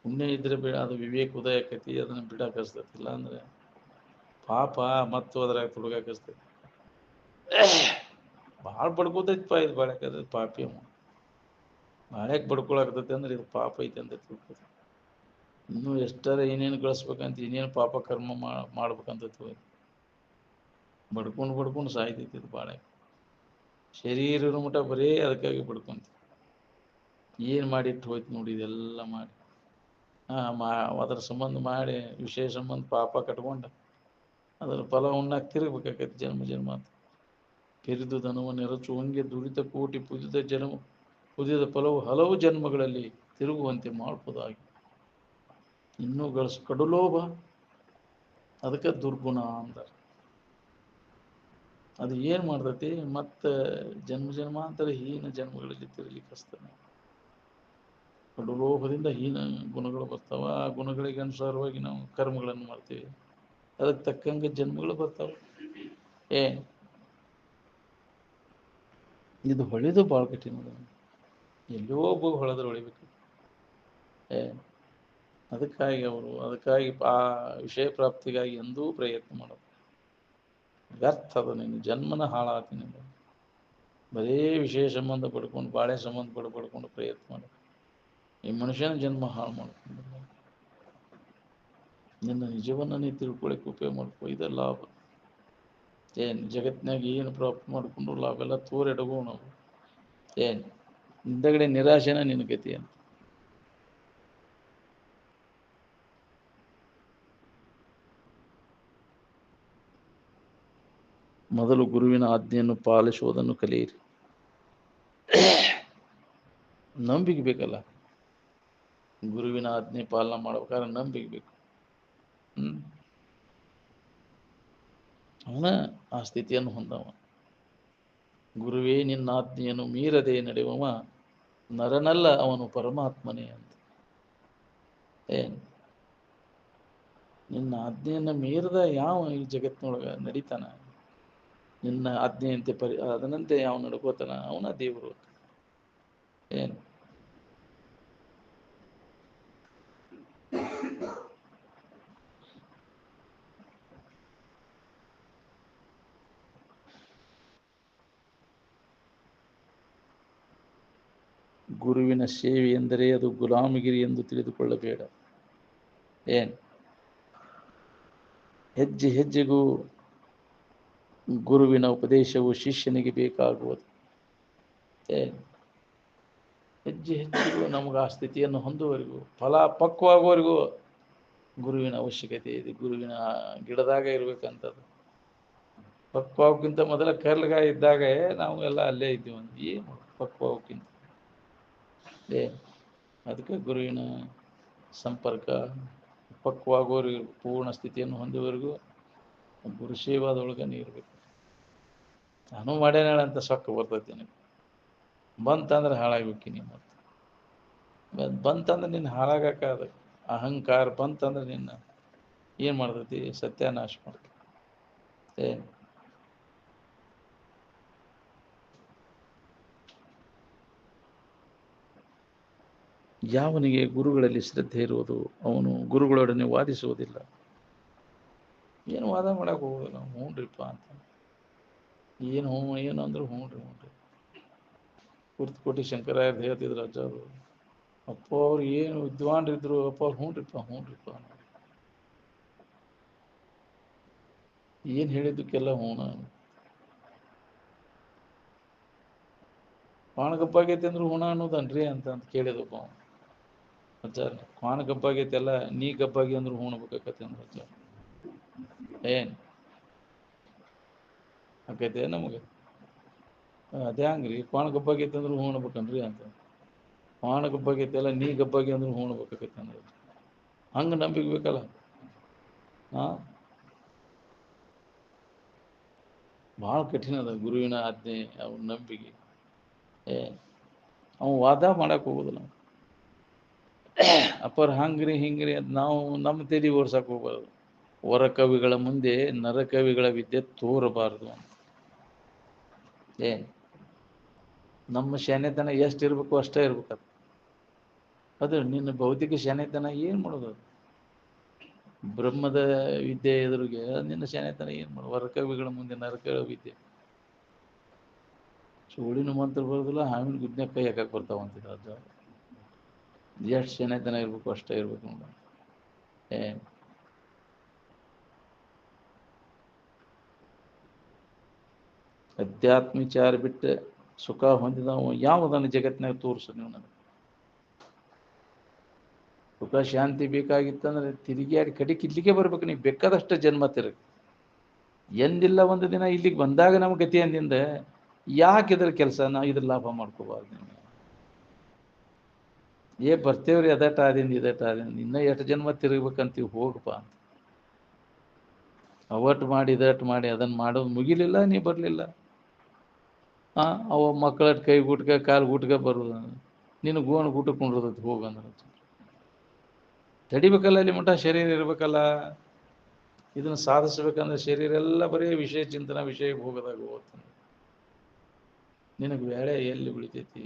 ಪುಣ್ಯ ಇದ್ರೆ ಅದು ವಿವೇಕ ಉದಯ ಆಕೈತಿ, ಅದನ್ನು ಬಿಡಾಕಸ್ತೈತಿ. ಇಲ್ಲ ಅಂದ್ರೆ ಪಾಪ ಮತ್ತು ಅದ್ರಾಗ ತುಡುಗಾಕಸ್ತೈತಿ. ಭಾಳ ಪಡ್ಕೋತೈತಿಪ್ಪ ಇದು ಬಾಳಕಾದ್ರೆ ಪಾಪಿ ಅವ. ಬಾಳ್ಯಾಕೆ ಬಡ್ಕೊಳಕತ್ತೈತೆ ಅಂದ್ರೆ ಇದು ಪಾಪ ಐತೆ ಅಂತ ತಿಳ್ಕೊತ. ಇನ್ನೂ ಎಷ್ಟಾರ ಏನೇನು ಗಳಿಸ್ಬೇಕಂತ ಇನ್ನೇನು ಪಾಪ ಕರ್ಮ ಮಾಡ್ಬೇಕಂತ ಬಡ್ಕೊಂಡು ಸಾಯ್ತೈತಿ ಇದು ಬಾಳ್ಯಾಕೆ. ಶರೀರ ಮಟ್ಟ ಬರೇ ಅದಕ್ಕಾಗಿ ಬಡ್ಕೊಂತ. ಏನು ಮಾಡಿಟ್ಟು ಹೋಯ್ತು ನೋಡಿ ಇದೆಲ್ಲ ಮಾಡಿ ಅದರ ಸಂಬಂಧ ಮಾಡಿ ವಿಷಯ ಸಂಬಂಧ ಪಾಪ ಕಟ್ಕೊಂಡು ಅದರ ಫಲ ಉಣ್ಣಾಕ ತಿರುಗಬೇಕಾಗೈತಿ ಜನ್ಮ ಜನ್ಮ ಅಂತ. ಪಿರಿದು ಧನವ ನೆರಚುವಂಗೆ ದುರಿತ ಕೋಟಿ ಪುದಿದ ಫಲವು ಹಲವು ಜನ್ಮಗಳಲ್ಲಿ ತಿರುಗುವಂತೆ ಮಾಡ್ಬೋದಾಗಿ. ಇನ್ನೂ ಕಡುಲೋಭ ಅದಕ್ಕೆ ದುರ್ಗುಣ ಅಂತಾರೆ. ಅದು ಏನು ಮಾಡ್ತೈತಿ, ಮತ್ತೆ ಜನ್ಮ ಜನ್ಮಾಂತರ ಹೀನ ಜನ್ಮಗಳಲ್ಲಿ ತಿರುಗಲಿಕ್ಕೆ ಹಚ್ತಾನೆ. ಕಡುಲೋಭದಿಂದ ಹೀನ ಗುಣಗಳು ಬರ್ತಾವ. ಆ ಗುಣಗಳಿಗೆ ಅನುಸಾರವಾಗಿ ನಾವು ಕರ್ಮಗಳನ್ನು ಮಾಡ್ತೀವಿ. ಅದಕ್ಕೆ ತಕ್ಕಂಗೆ ಜನ್ಮಗಳು ಬರ್ತಾವ. ಇದು ಹೊಳೆದು ಭಾಳ ಕಠಿಣ. ಎಲ್ಲೋ ಒಬ್ಬ ಹೊಳೆದ್ರೆ ಹೊಳಿಬೇಕು. ಅದಕ್ಕಾಗಿ ಆ ವಿಷಯ ಪ್ರಾಪ್ತಿಗಾಗಿ ಎಂದೂ ಪ್ರಯತ್ನ ಮಾಡೋದು ವ್ಯರ್ಥ. ಅದು ನಿನ್ನ ಜನ್ಮನ ಹಾಳಾಗ್ತೀನಿ. ಬರೀ ವಿಷಯ ಸಂಬಂಧ ಪಡ್ಕೊಂಡು ಬಾಳೆ ಸಂಬಂಧ ಪಡ್ಕೊಂಡು ಪ್ರಯತ್ನ ಮಾಡೋದು ಈ ಮನುಷ್ಯನ ಜನ್ಮ ಹಾಳು ಮಾಡ್ಕೊಂಡು ನಿನ್ನ ನಿಜವನ್ನು ನೀ ತಿಳ್ಕೊಳಕ್ಕೆ ಉಪಯೋಗ ಮಾಡ್ಕೊ. ಇದೇ ಲಾಭ. ಜಗತ್ತಿನಾಗ ಏನು ಪ್ರಾಪ್ತ ಮಾಡಿಕೊಂಡು ಲಾಭ ಎಲ್ಲ ತೋರೆಡಗೋ ನಾವು. ಹಿಂದಗಡೆ ನಿರಾಶೆನ ನಿನ್ನ ಗತಿ ಅಂತ. ಮೊದಲು ಗುರುವಿನ ಆಜ್ಞೆಯನ್ನು ಪಾಲಿಸುವುದನ್ನು ಕಲಿಯಿರಿ. ನಂಬಿಕೆ ಬೇಕಲ್ಲ, ಗುರುವಿನ ಆಜ್ಞೆ ಪಾಲನೆ ಮಾಡ್ಬೇಕಾದ್ರೆ ನಂಬಿಕೆ ಬೇಕು. ಅವನ ಆ ಸ್ಥಿತಿಯನ್ನು ಹೊಂದವ. ಗುರುವೇ ನಿನ್ನ ಆಜ್ಞೆಯನ್ನು ಮೀರದೆ ನಡೆಯುವವ ನರನಲ್ಲ, ಅವನು ಪರಮಾತ್ಮನೇ ಅಂತ. ನಿನ್ನ ಆಜ್ಞೆಯನ್ನು ಮೀರದ ಯಾವ ಈ ಜಗತ್ತಿನೊಳಗ ನಡೀತಾನ, ನಿನ್ನ ಆಜ್ಞೆಯಂತೆ ಅದನಂತೆ ಯಾವ ನಡ್ಕೋತಾನ, ಅವನ ದೇವರು. ಗುರುವಿನ ಸೇವೆ ಎಂದರೆ ಅದು ಗುಲಾಮಗಿರಿ ಎಂದು ತಿಳಿದುಕೊಳ್ಳಬೇಡ. ಹೆಜ್ಜೆ ಹೆಜ್ಜೆಗೂ ಗುರುವಿನ ಉಪದೇಶವು ಶಿಷ್ಯನಿಗೆ ಬೇಕಾಗುವುದು. ಹೆಜ್ಜೆ ಹೆಜ್ಜೆಗೂ ನಮಗೆ ಆ ಸ್ಥಿತಿಯನ್ನು ಹೊಂದುವವರೆಗೂ, ಫಲ ಪಕ್ವಾಗುವವರೆಗೂ ಗುರುವಿನ ಅವಶ್ಯಕತೆ ಇದೆ. ಗುರುವಿನ ಗಿಡದಾಗ ಇರ್ಬೇಕಂತದ್ದು. ಪಕ್ವಾಗಕ್ಕಿಂತ ಮೊದಲ ಕರ್ಲಗಾಯಿ ಇದ್ದಾಗ ನಾವು ಎಲ್ಲ ಅಲ್ಲೇ ಇದ್ದೀವಿ. ಏನು ಪಕ್ವಾಗಕ್ಕಿಂತ ಅದಕ್ಕೆ ಗುರುವಿನ ಸಂಪರ್ಕ ಪಕ್ವಾಗೋವರೆಗೂ, ಪೂರ್ಣ ಸ್ಥಿತಿಯನ್ನು ಹೊಂದುವವರೆಗೂ ಗುರು ಸೇವಾದೊಳಗೆ ಇರಬೇಕು. ನಾನು ಮಾಡ್ಯಾನ ಅಂತ ಸೊಕ್ಕ ಬರ್ತೈತಿ. ನನಗೆ ಬಂತಂದ್ರೆ ಹಾಳಾಗ್ಬೇಕಿ. ಮತ್ತೆ ಬಂತಂದ್ರೆ ನಿನ್ನ ಹಾಳಾಗಕ್ಕ ಅದು ಅಹಂಕಾರ ಬಂತಂದ್ರೆ ನಿನ್ನ ಏನು ಮಾಡ್ತೈತಿ, ಸತ್ಯಾನಾಶ ಮಾಡ್ತೈತಿ. ಯಾವನಿಗೆ ಗುರುಗಳಲ್ಲಿ ಶ್ರದ್ಧೆ ಇರುವುದು ಅವನು ಗುರುಗಳೊಡನೆ ವಾದಿಸುವುದಿಲ್ಲ. ಏನು ವಾದ ಮಾಡಕ್ಕೆ ಹೋಗೋದಿಲ್ಲ. ಹ್ಞೂನ್ರಿಪ್ಪ ಅಂತ ಏನು ಅಂದ್ರೆ ಹ್ಞೂನ್ರಿ. ಕುರ್ತಕೋಟಿ ಶಂಕರಾಯರು ಹೇಳ್ತಿದ್ರು ಅಜ್ಜರು. ಅಪ್ಪ ಅವ್ರು ಏನು ವಿದ್ವಾನ್ರಿದ್ರು. ಅಪ್ಪ ಅವ್ರು ಹ್ಞೂನ್ರಿಪ್ಪ ಏನು ಹೇಳಿದ್ದಕ್ಕೆಲ್ಲ ಹೂಣ. ಕ್ವಾಣಗಪ್ಪಾಗೈತೆ ಅಂದ್ರೆ ಹೂಣ ಅನ್ನೋದನ್ರಿ ಅಂತ ಕೇಳಿದಪ್ಪ ಅಜ್ಜಾರ. ಕ್ವಾಣ ಗಬ್ಬಾಗೈತೆಲ್ಲ, ನೀ ಗಬ್ಬಾಗಿ ಅಂದ್ರೆ ಹೂಣಬೇಕಾಗತ್ತೆ ಅಂದ್ರೆ ಅಜ್ಜಾರ. ಆಕೈತೆ ನಮಗೆ ಅದೇ ಹಂಗ್ರಿ. ಕ್ವಾಣ ಗಬ್ಬಾಗೈತೆ ಅಂದ್ರೆ ಹೂಣ್ಬೇಕನ್ರಿ ಅಂತ. ಕ್ವಾಣ ಗಬ್ಬಾಗೈತೆಲ್ಲ, ನೀ ಗಬ್ಬಾಗಿ ಅಂದ್ರೆ ಹೂಣ್ಬೇಕಾಗತ್ತೆ ಅಂದ್ರೆ ಹಂಗೆ ನಂಬಿಕೆ ಬೇಕಲ್ಲ. ಭಾಳ ಕಠಿಣ ಅದ ಗುರುವಿನ ಆಜ್ಞೆ, ಅವನ ನಂಬಿಕೆ. ಅವ ವಾದ ಮಾಡಕ್ಕೆ ಹೋಗೋದಿಲ್ಲ. ಅಪ್ಪರ್ ಹಂಗ್ರಿ ಹಿಂಗ್ರಿ ಅಂತ ನಾವು ನಮ್ಮ ತಲೆ ಓಡ್ಸಕ್ಕೆ ಹೋಗ್ಬಾರ್ದು. ವರಕವಿಗಳ ಮುಂದೆ ನರಕವಿಗಳ ವಿದ್ಯೆ ತೋರಬಾರದು ಅಂತ. ನಮ್ಮ ಶಾನೆತನ ಎಷ್ಟು ಇರಬೇಕು ಅಷ್ಟೇ ಇರ್ಬೇಕದು. ಅದು ನಿನ್ನ ಭೌತಿಕ ಶಾನೆತನ ಏನು ಮಾಡೋದು? ಬ್ರಹ್ಮದ ವಿದ್ಯೆ ಎದುರಿಗೆ ನಿನ್ನ ಶಾನೆತನ ಏನು ಮಾಡೋದು? ವರಕವಿಗಳ ಮುಂದೆ ನರಕಗಳ ವಿದ್ಯೆ. ಸುಳ್ಳಿನ ಮಂತ್ರ ಬರೋದಿಲ್ಲ, ಹಾವಿನ ಗುದ್ನ್ಯಾಗ ಕೈ ಹಾಕಕ್ಕೆ ಬರ್ತಾವ ಅಂತಿದ್ದ ಅಜ್ಜ. ಎಷ್ಟು ಶನೈತನ ಇರ್ಬೇಕು ಅಷ್ಟೇ ಇರ್ಬೇಕು ನೋಡ. ಏ ಅಧ್ಯಾತ್ಮ ವಿಚಾರ ಬಿಟ್ಟು ಸುಖ ಹೊಂದಿದವ ಯಾವುದನ್ನು ಜಗತ್ತಿನಾಗ ತೋರಿಸು ನೀವು ನನಗೆ. ಸುಖ ಶಾಂತಿ ಬೇಕಾಗಿತ್ತಂದ್ರೆ ತಿರುಗಿಯಾಡಿ ಕಡಿಕೆ ಇಲ್ಲಿಗೆ ಬರ್ಬೇಕು. ನೀವು ಬೇಕಾದಷ್ಟು ಜನ್ಮ ತಿರುಗಿ ಎಂದಿಲ್ಲ ಒಂದು ದಿನ ಇಲ್ಲಿಗೆ ಬಂದಾಗ ನಮ್ಮ ಗತಿ ಅಂದಿಂದ ಯಾಕೆ ಇದ್ರ ಕೆಲಸ ನಾವು ಇದ್ರ ಲಾಭ ಮಾಡ್ಕೋಬಾರ್ದು. ನೀವು ಬರ್ತೇವ್ರಿ ಅದಟ ಆದಿಂದ ಇದಟ ಆದಿಂದ ಇನ್ನೂ ಎಷ್ಟು ಜನ್ಮ ತಿರುಗ್ಬೇಕಂತೀವಿ ಹೋಗಪ್ಪ ಅಂತ. ಅವಟ್ಟು ಮಾಡಿ ಇದಟ್ಟು ಮಾಡಿ ಅದನ್ನು ಮಾಡೋದು ಮುಗಿಲಿಲ್ಲ, ನೀ ಬರಲಿಲ್ಲ. ಅವ ಮಕ್ಕಳ ಕೈ ಗುಟ್ಕ ಕಾಲು ಗುಟ್ಕ ಬರೋದು, ನೀನು ಗೋಣ್ ಗುಟ್ಟ ಕುಂಡ್ರದೈತಿ ಹೋಗಂದ್ರೆ ತಡಿಬೇಕಲ್ಲ. ಅಲ್ಲಿ ಮಠ ಶರೀರ ಇರ್ಬೇಕಲ್ಲ. ಇದನ್ನು ಸಾಧಿಸ್ಬೇಕಂದ್ರೆ ಶರೀರ ಎಲ್ಲ ಬರೀ ವಿಷಯ ಚಿಂತನ ವಿಷಯಕ್ಕೆ ಹೋಗೋದಾಗ ಹೋಗ್ತಾನೆ. ನಿನಗೆ ವೇಳೆ ಎಲ್ಲಿ ಉಳಿತೈತಿ?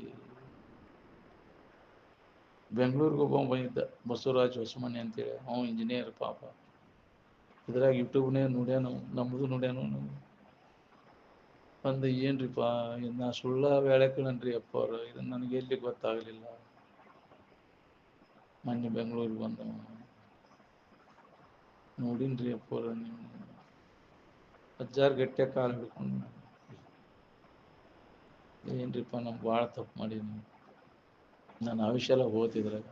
ಬೆಂಗಳೂರಿಗೆ ಒಬ್ಬ ಬಂದಿದ್ದ, ಬಸವರಾಜ್ ಹೊಸಮನಿ ಅಂತೇಳಿ. ಅವನು ಇಂಜಿನಿಯರ್ ಪಾಪ. ಇದ್ರಾಗ ಯೂಟ್ಯೂಬ್ನೇ ನೋಡ್ಯಾನು, ನಮ್ಮದು ನೋಡ್ಯಾನು. ಒಂದು ಏನ್ರಿಪ್ಪ ನಾ ಸುಳ್ಳ ವೇಳೆ ಕೇಳನ್ರಿ ಅಪ್ಪ ಅವ್ರು, ಇದನ್ನು ನನಗೆ ಎಲ್ಲಿ ಗೊತ್ತಾಗಲಿಲ್ಲ. ಮೊನ್ನೆ ಬೆಂಗಳೂರಿಗೆ ಬಂದ ನೋಡಿನ್ರಿ ಅಪ್ಪ ಅವ್ರ, ನೀವು 1000 ಗಟ್ಟೆ ಕಾಲು ಹಿಡ್ಕೊಂಡು ಏನ್ರಿಪ್ಪ ನಮ್ಗೆ ಭಾಳ ತಪ್ಪು ಮಾಡೀನಿ. ನನ್ನ ಆಯುಷ್ಯ ಎಲ್ಲ ಹೋಗ್ತಿದ್ರಾಗ.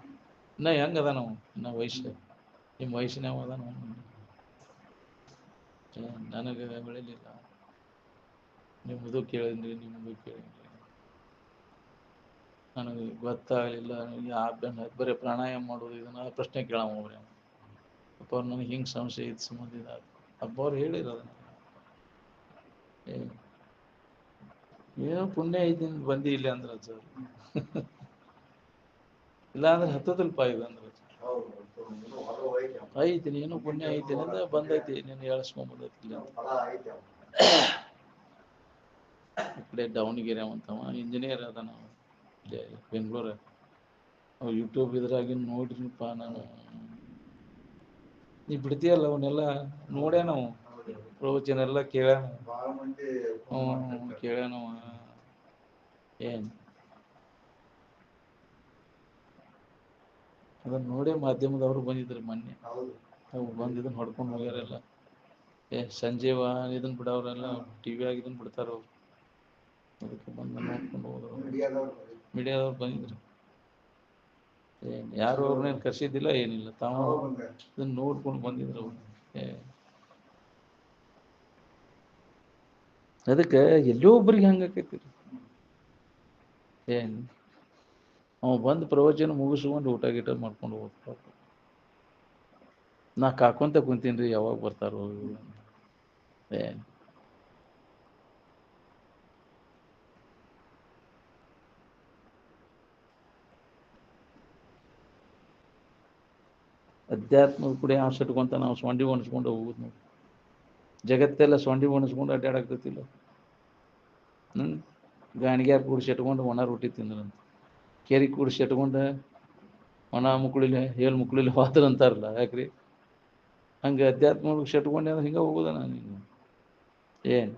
ಇನ್ನ ಹೆಂಗದ ನಾವು ಇನ್ನ ವಯಸ್ಸು ನಿಮ್ಮ ವಯಸ್ಸಿನಾವ ಅದ ನಾವು ನನಗೆ ಬೆಳಿಲಿಲ್ಲ. ನಿಮ್ಮದು ಕೇಳಿದ್ರಿ, ನಿಮ್ಮದು ಕೇಳಿದ್ರಿ, ನನಗೆ ಗೊತ್ತಾಗಲಿಲ್ಲ. ಬರೀ ಪ್ರಾಣಾಯಾಮ ಮಾಡೋದು ಇದನ್ನ ಪ್ರಶ್ನೆ ಕೇಳೋವ್ರೆ ಅಪ್ಪ ಅವ್ರು. ನನಗೆ ಹಿಂಗೆ ಸಂಶಯ ಇದು ಸಂಬಂಧ ಇದಾದ ಅಪ್ಪ ಅವ್ರು ಹೇಳಿರೋದನ್ನ. ಏನೋ ಪುಣ್ಯ ಐತಿನ ಬಂದಿ ಇಲ್ಲ ಅಂದ್ರೆ ಸರ್, ಇಲ್ಲ ಅಂದ್ರೆ ಹತ್ತದಲ್ಪ ಇದು ಅಂದ್ರೆ ಐತಿ. ನೀನು ಪುಣ್ಯ ಐತಿನಿ ಅಂದ್ರೆ ಬಂದೈತಿ, ನೀನು ಹೇಳಿಸ್ಕೊಂಡ್ಬಂದೈತಿ. ಈ ಕಡೆ ದಾವಣಗೆರೆ ಅಂತವ ಇಂಜಿನಿಯರ್ ಅದ. ನಾವು ಬೆಂಗಳೂರು ಅವು ಯೂಟ್ಯೂಬ್ ಇದ್ರಾಗಿನ ನೋಡ್ರಿಪ್ಪ. ನಾನು ನೀ ಬಿಡ್ತೀಯಲ್ಲ ಅವನ್ನೆಲ್ಲ ನೋಡ್ಯ ನಾವು ಪ್ರವಚನ ಎಲ್ಲ ಕೇಳ್ಯಾನ. ಕೇಳ್ಯಾನವ. ಏನು ಅದನ್ನ ನೋಡೇ ಮಾಧ್ಯಮದವರು ಬಂದಿದ್ರು ಮೊನ್ನೆ. ಅವು ಬಂದಿದ್ದನ್ನು ಹೊಡ್ಕೊಂಡು ಹೋಗ್ಯಾರೆಲ್ಲ. ಸಂಜೀವ ಇದನ್ನು ಬಿಡೋರೆಲ್ಲ ಟಿವಿ ಆಗಿ ಇದನ್ನು ಬಿಡ್ತಾರ ಅವ್ರು. ಅದಕ್ಕೆ ಬಂದು ನೋಡ್ಕೊಂಡು ಹೋದ್ರು. ಮೀಡಿಯಾದವ್ರು ಬಂದಿದ್ರು. ಯಾರು ಅವ್ರನ್ನೇನು ಕರ್ಸಿದ್ದಿಲ್ಲ, ಏನಿಲ್ಲ. ತಾವು ಇದನ್ನು ನೋಡ್ಕೊಂಡು ಬಂದಿದ್ರು ಅವ್ರು. ಅದಕ್ಕೆ ಎಲ್ಲೋ ಒಬ್ರಿಗೆ ಹಂಗಾಕೈತಿ. ಏನು ಅವ ಬಂದು ಪ್ರವಚನ ಮುಗಿಸ್ಕೊಂಡು ಊಟ ಗೀಟ ಮಾಡ್ಕೊಂಡು ಹೋಗ್ತಾರೆ. ನಾ ಕಾಕೊಂತ ಕುಂತೀನಿ ರೀ, ಯಾವಾಗ ಬರ್ತಾರೋ ಏನು. ಅಧ್ಯಾತ್ಮದ ಕೂಡ ಆಸೆಟ್ಕೊಂತ ನಾವು ಸೊಂಡಿ ಒಣಸ್ಕೊಂಡು ಹೋಗುದು ನೋಡಿ. ಜಗತ್ತೆಲ್ಲ ಸೊಂಡಿ ಒಣಸ್ಕೊಂಡು ಅಡ್ಡಾಡಾಕ್ತೈತಿಲ್ಲ. ಗಾಣಿಗ್ಯಾರ ಕೂಡಿಸಿ ಇಟ್ಕೊಂಡು ಒಣ ರೊಟ್ಟಿ ತಿಂದ್ರಂತ. ಕೆರೆ ಕೂಡಿಸಿ ಇಟ್ಕೊಂಡು ಒಣ ಮುಕ್ಕಳಿಲೆ ಹೇಳು ಮುಕ್ಕಳಿಲೆ ಹೋದ್ರ ಅಂತಾರಲ್ಲ, ಯಾಕ್ರಿ ಹಂಗೆ ಅಧ್ಯಾತ್ಮ ಶೆಟ್ಕೊಂಡೆ ಅಂದ್ರೆ ಹಿಂಗೆ ಹೋಗೋದ. ನಾನು ಏನು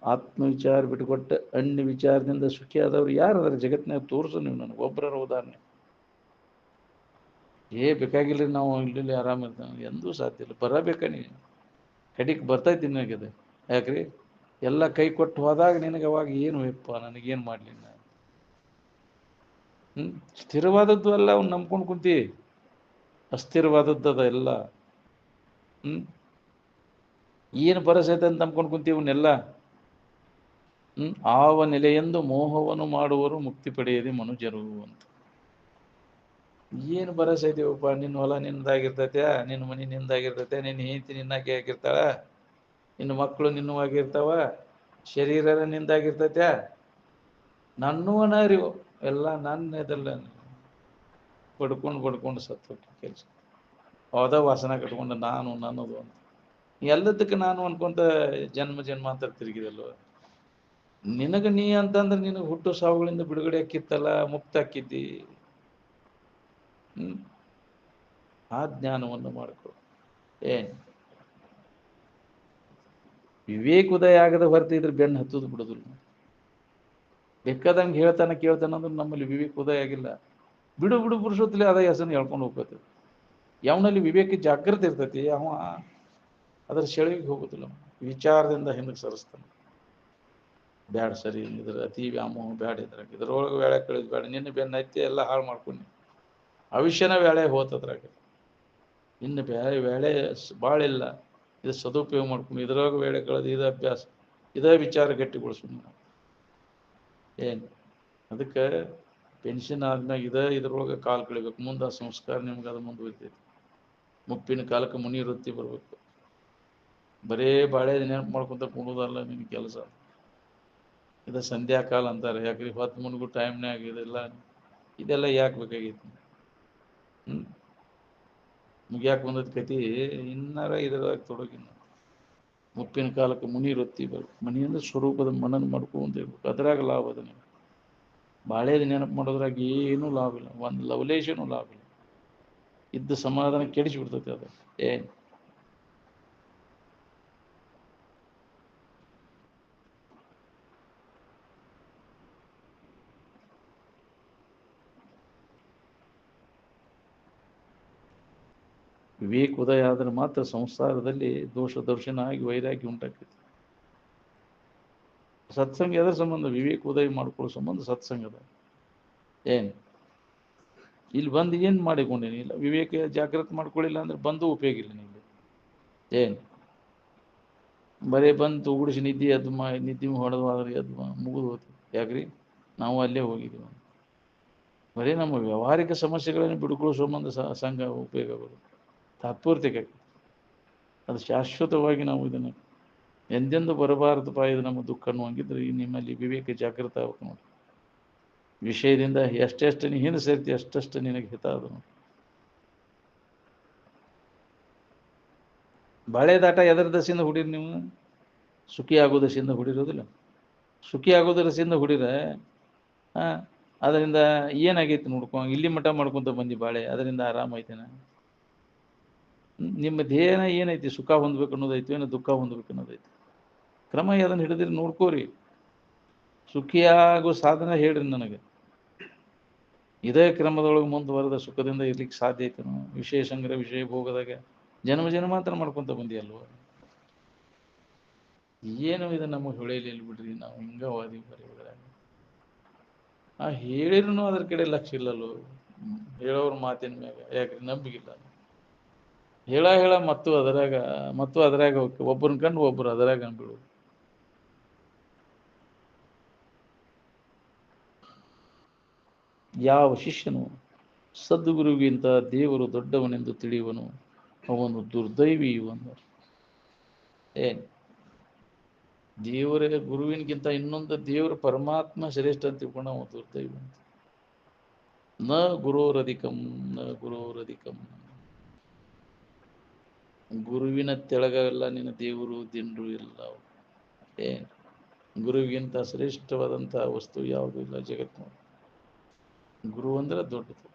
ಆತ್ಮವಿಚಾರ ಬಿಟ್ಟುಕೊಟ್ಟು ಅನ್ಯ ವಿಚಾರದಿಂದ ಸುಖಿ ಆದವ್ರು ಯಾರು ಅದರ ಜಗತ್ತಿನಾಗ ತೋರಿಸು ನೀವು ನನಗೆ ಒಬ್ಬರ ಉದಾಹರಣೆ. ಬೇಕಾಗಿಲ್ಲ ನಾವು ಇಲ್ಲಿ ಆರಾಮಿರ್ತಾನೆ ಎಂದೂ ಸಾಧ್ಯ ಇಲ್ಲ. ಬರಬೇಕ ನೀವು ಕಡಿಗೆ ಬರ್ತೈತಿ ನಿನಗಿದೆ. ಯಾಕ್ರಿ ಎಲ್ಲ ಕೈ ಕೊಟ್ಟು ಹೋದಾಗ ನಿನಗೆ ಅವಾಗ ಏನು ಯಪ್ಪ ನನಗೇನು ಮಾಡಲಿ ನಾನು. ಸ್ಥಿರವಾದದ್ದು ಅಲ್ಲ ಅವ್ನು ನಂಬ್ಕೊಂಡು ಕುಂತಿ, ಅಸ್ಥಿರವಾದದ್ದದ ಎಲ್ಲ. ಏನು ಬರಸೈತೆ ಅಂತ ನಂಬ್ಕೊಂಡು ಕುಂತೀವನ್ನೆಲ್ಲ. ಆವ ನೆಲೆಯೆಂದು ಮೋಹವನ್ನು ಮಾಡುವರು ಮುಕ್ತಿ ಪಡೆಯದೆ ಮನುಜರು ಅಂತ. ಏನು ಭರವಸೆ ಇದೀವಪ್ಪ? ನಿನ್ನ ಹೊಲ ನಿನ್ನದಾಗಿರ್ತೈತೆ, ನಿನ್ನ ಮನೆ ನಿಂದಾಗಿರ್ತೈತೆ, ನಿನ್ನ ಹೆಂಡತಿ ನಿನ್ನಾಗೆ ಆಗಿರ್ತಾಳ, ನಿನ್ನ ಮಕ್ಕಳು ನಿನ್ನವಾಗಿರ್ತಾವ, ಶರೀರ ನಿಂದಾಗಿರ್ತೈತೆ. ನನ್ನವನ ಅರಿವು ಎಲ್ಲ ನನ್ನದೆಲ್ಲ ಬಡ್ಕೊಂಡು ಸತ್ತು ಕೆಲಸ ಹೋದ ವಾಸನ ಕಟ್ಕೊಂಡು ನಾನು ನನ್ನದು ಅಂತ ಎಲ್ಲದಕ್ಕೆ ನಾನು ಅನ್ಕೊಂತ ಜನ್ಮಾಂತರ ತಿರುಗಿದಲ್ವ. ನಿನಗೆ ನೀ ಅಂತಂದ್ರೆ ನಿನಗೆ ಹುಟ್ಟು ಸಾವುಗಳಿಂದ ಬಿಡುಗಡೆ ಆಕ್ಕಿತ್ತಲ್ಲ, ಮುಕ್ತ ಆಕ್ಕಿದ್ದಿ. ಆ ಜ್ಞಾನವನ್ನು ಮಾಡ್ಕೊ. ಏನು ವಿವೇಕ ಉದಯ ಆಗದ ಹೊರತು ಇದ್ರ ಬೆನ್ನು ಹತ್ತೋದು ಬಿಡೋದಿಲ್ಲ. ಬೇಕಾದಂಗೆ ಹೇಳ್ತಾನೆ ಕೇಳ್ತಾನೆ ಅಂದ್ರೆ ನಮ್ಮಲ್ಲಿ ವಿವೇಕ ಉದಯ ಆಗಿಲ್ಲ. ಬಿಡು ಬಿಡು ಪುರುಷೋತ್ತಲೆ ಅದ ಹೆಸರನ್ನು ಹೇಳ್ಕೊಂಡು ಹೋಗ್ತೈತಿ. ಯಾವನಲ್ಲಿ ವಿವೇಕ ಜಾಗೃತಿ ಇರ್ತೈತಿ ಅವ ಅದರ ಸೆಳವಿಗೆ ಹೋಗೋದಿಲ್ಲ, ವಿಚಾರದಿಂದ ಹಿಂದಕ್ಕೆ ಸರಿಸ್ತಾನೆ. ಬ್ಯಾಡ ಸರಿ, ಇದ್ರ ಅತಿ ವ್ಯಾಮೋಹ ಬ್ಯಾಡ, ಇದ್ರೊಳಗೆ ವೇಳೆ ಕಳಿದ್ ಬೇಡ, ನಿನ್ನ ಬೆನ್ನ ಹತ್ತಿ ಎಲ್ಲ ಹಾಳು ಮಾಡ್ಕೊಂಡು ಭವಿಷ್ಯನ ವೇಳೆ ಹೋತದ್ರಾಗ. ಇನ್ನು ವೇಳೆ ಭಾಳ ಇಲ್ಲ, ಇದು ಸದುಪಯೋಗ ಮಾಡ್ಕೊಂಡು ಇದ್ರೊಳಗೆ ವೇಳೆ ಕಳೆದು ಇದು ಅಭ್ಯಾಸ, ಇದೇ ವಿಚಾರ ಗಟ್ಟಿಗೊಳಿಸು ನಾವು. ಏನು ಅದಕ್ಕೆ ಪೆನ್ಷನ್ ಆದ್ಮ್ಯಾಗ ಇದ್ರೊಳಗೆ ಕಾಲು ಕಳಿಬೇಕು. ಮುಂದೆ ಆ ಸಂಸ್ಕಾರ ನಿಮ್ಗೆ ಅದು ಮುಂದುವರಿತೈತಿ. ಮುಪ್ಪಿನ ಕಾಲಕ್ಕೆ ಮುನಿ ವೃತ್ತಿ ಬರ್ಬೇಕು. ಬರೇ ಬಾಳೆ ನೆನಪು ಮಾಡ್ಕೊಂತ ಕುಣೋದಲ್ಲ ನಿನ್ನ ಕೆಲಸ. ಇದು ಸಂಧ್ಯಾಕಾಲ ಅಂತಾರೆ, ಯಾಕ್ರಿ ಹೊತ್ತು ಮುನ್ಗು ಟೈಮ್ನಾಗ ಇದೆಲ್ಲ ಯಾಕೆ ಬೇಕಾಗಿತ್ತು? ಮುಗ್ಯಾಕೆ ಬಂದದ ಕತಿ ಇನ್ನಾರ ಇದ್ರೊಳಗೆ ತೊಡಗಿನ. ಮುಪ್ಪಿನ ಕಾಲಕ್ಕೆ ಮುನಿ ವೃತ್ತಿ ಬರ್ಬೇಕು. ಮನಿ ಅಂದ್ರೆ ಸ್ವರೂಪದ ಮನನ ಮಾಡ್ಕೊಂತ ಇರ್ಬೇಕು, ಅದ್ರಾಗ ಲಾಭ ಅದ. ನೀವು ಬಾಳೆದ ನೆನಪು ಮಾಡೋದ್ರಾಗ ಏನೂ ಲಾಭ ಇಲ್ಲ, ಒಂದು ಲವಲೇಶನೂ ಲಾಭ ಇಲ್ಲ. ಇದ್ದ ಸಮಾಧಾನ ಕೆಡಿಸಿಬಿಡ್ತೈತೆ ಅದು. ಏನು ವಿವೇಕ ಉದಯ ಆದ್ರೆ ಮಾತ್ರ ಸಂಸಾರದಲ್ಲಿ ದೋಷ ದರ್ಶನ ಆಗಿ ವೈರಾಗ್ಯ ಉಂಟಾಗ್ತೈತಿ. ಸತ್ಸಂಗ ಎದರ ಸಂಬಂಧ? ವಿವೇಕ ಉದಯ ಮಾಡ್ಕೊಳ್ಳೋ ಸಂಬಂಧ ಸತ್ಸಂಗದ. ಏನು ಇಲ್ಲಿ ಬಂದು ಏನು ಮಾಡಿಕೊಂಡೇನಿ? ಇಲ್ಲ, ವಿವೇಕ ಜಾಗೃತಿ ಮಾಡ್ಕೊಳ್ಳಿಲ್ಲ ಅಂದ್ರೆ ಬಂದು ಉಪಯೋಗ ಇಲ್ಲ ನಿಮಗೆ. ಏನು ಬರೀ ಬಂದು ಉಗುಡಿಸಿ ನಿದ್ದೆ ನಿದ್ದೆ ಹೊಡೆದ್ವಾದ್ರೆ ಮುಗಿದು ಹೋಗ್ತೀವಿ. ಯಾಕ್ರಿ ನಾವು ಅಲ್ಲೇ ಹೋಗಿದ್ದೀವಿ. ಬರೀ ನಮ್ಮ ವ್ಯಾವಹಾರಿಕ ಸಮಸ್ಯೆಗಳನ್ನು ಬಿಡ್ಕೊಳ್ಳೋ ಸಂಬಂಧ ಸಂಘ ಉಪಯೋಗ ಬರುತ್ತೆ, ತಾತ್ಪೂರ್ತಿಕ. ಅದು ಶಾಶ್ವತವಾಗಿ ನಾವು ಇದನ್ನು ಎಂದೆಂದು ಬರಬಾರದಪ್ಪ, ಇದು ನಮ್ಮ ದುಃಖ ಅನ್ನುವಂಗಿದ್ರೆ ಈ ನಿಮ್ಮಲ್ಲಿ ವಿವೇಕ ಜಾಗೃತ ಆಗ್ಬೇಕು ನೋಡಿ. ವಿಷಯದಿಂದ ಎಷ್ಟೆಷ್ಟು ನೀ ಹಿಂದೆ ಸೇರ್ತಿ ಅಷ್ಟಷ್ಟು ನಿನಗೆ ಹಿತ ಅದು ನೋಡಿ. ಬಾಳೆ ದಾಟ ಎದರ ದಸೆಯಿಂದ ಹುಡಿರಿ ನೀವು? ಸುಖಿ ಆಗೋ ದಸೆಯಿಂದ ಹುಡಿರೋದಿಲ್ಲ. ಸುಖಿ ಆಗೋ ದಸೆಯಿಂದ ಹುಡಿರ ಅದರಿಂದ ಏನಾಗೈತಿ ನೋಡ್ಕೊ. ಇಲ್ಲಿ ಮಠ ಮಾಡ್ಕೊಂತ ಬಂದಿ ಬಾಳೆ, ಅದರಿಂದ ಆರಾಮ ಐತೆನ? ನಿಮ್ಮ ಧ್ಯೇಯನ ಏನೈತಿ? ಸುಖ ಹೊಂದ್ಬೇಕು ಅನ್ನೋದೈತಿ, ಏನೋ ದುಃಖ ಹೊಂದ್ಬೇಕು ಅನ್ನೋದೈತಿ? ಕ್ರಮ ಅದನ್ನು ಹಿಡಿದ್ರಿ ನೋಡ್ಕೋರಿ. ಸುಖಿಯಾಗೋ ಸಾಧನ ಹೇಳ್ರಿ ನನಗೆ. ಇದೇ ಕ್ರಮದೊಳಗೆ ಮುಂದುವರೆದ ಸುಖದಿಂದ ಇರ್ಲಿಕ್ಕೆ ಸಾಧ್ಯ ಐತೆ? ವಿಷಯ ಸಂಗ್ರಹ ವಿಷಯ ಭೋಗದಾಗ ಜನ್ಮ ಮಾತ್ರ ಮಾಡ್ಕೊಂತ ಬಂದಿ ಅಲ್ವ? ಏನು ಇದು ನಮಗೆ ಹೊಳೆಯಲಿಲ್ಲ ಬಿಡ್ರಿ, ನಾವು ಹಿಂಗ ವಾದಿ ಬರೆಯೋದ್ರಾಗ. ಹೇಳಿದ್ರು ಅದ್ರ ಕಡೆ ಲಕ್ಷ್ಯ ಇಲ್ಲಲ್ಲೋ, ಹೇಳೋರ ಮಾತಿನ ಮ್ಯಾಗ. ಯಾಕ್ರಿ ನಂಬಿಗಿಲ್ಲ? ಹೇಳ ಮತ್ತು ಅದರಾಗ ಒಬ್ಬರನ್ನ ಕಂಡು ಒಬ್ಬರು ಅದರಾಗ ಅನ್ಬಿಡೋದು. ಯಾವ ಶಿಷ್ಯನು ಸದ್ಗುರುವಿಗಿಂತ ದೇವರು ದೊಡ್ಡವನೆಂದು ತಿಳಿಯುವನು ಅವನು ದುರ್ದೈವಿ. ಇವನು ಏನು ದೇವರೇ ಗುರುವಿನಗಿಂತ ಇನ್ನೊಂದು ದೇವರು ಪರಮಾತ್ಮ ಶ್ರೇಷ್ಠ ಅಂತ ತಿಳ್ಕೊಂಡು ಅವನು ದುರ್ದೈವಿ ಅಂತ. ನ ಗುರೋರಧಿಕಂ, ನ ಗುರೋರಧಿಕಂ. ಗುರುವಿನ ತೆಳಗೆಲ್ಲ ನಿನ್ನ ದೇವರು ದಿಂಡ್ರು ಇಲ್ಲ. ಏನು ಗುರುವಿಗಿಂತ ಶ್ರೇಷ್ಠವಾದಂಥ ವಸ್ತು ಯಾವುದೂ ಇಲ್ಲ ಜಗತ್ತು. ಗುರು ಅಂದ್ರೆ ದೊಡ್ಡದು,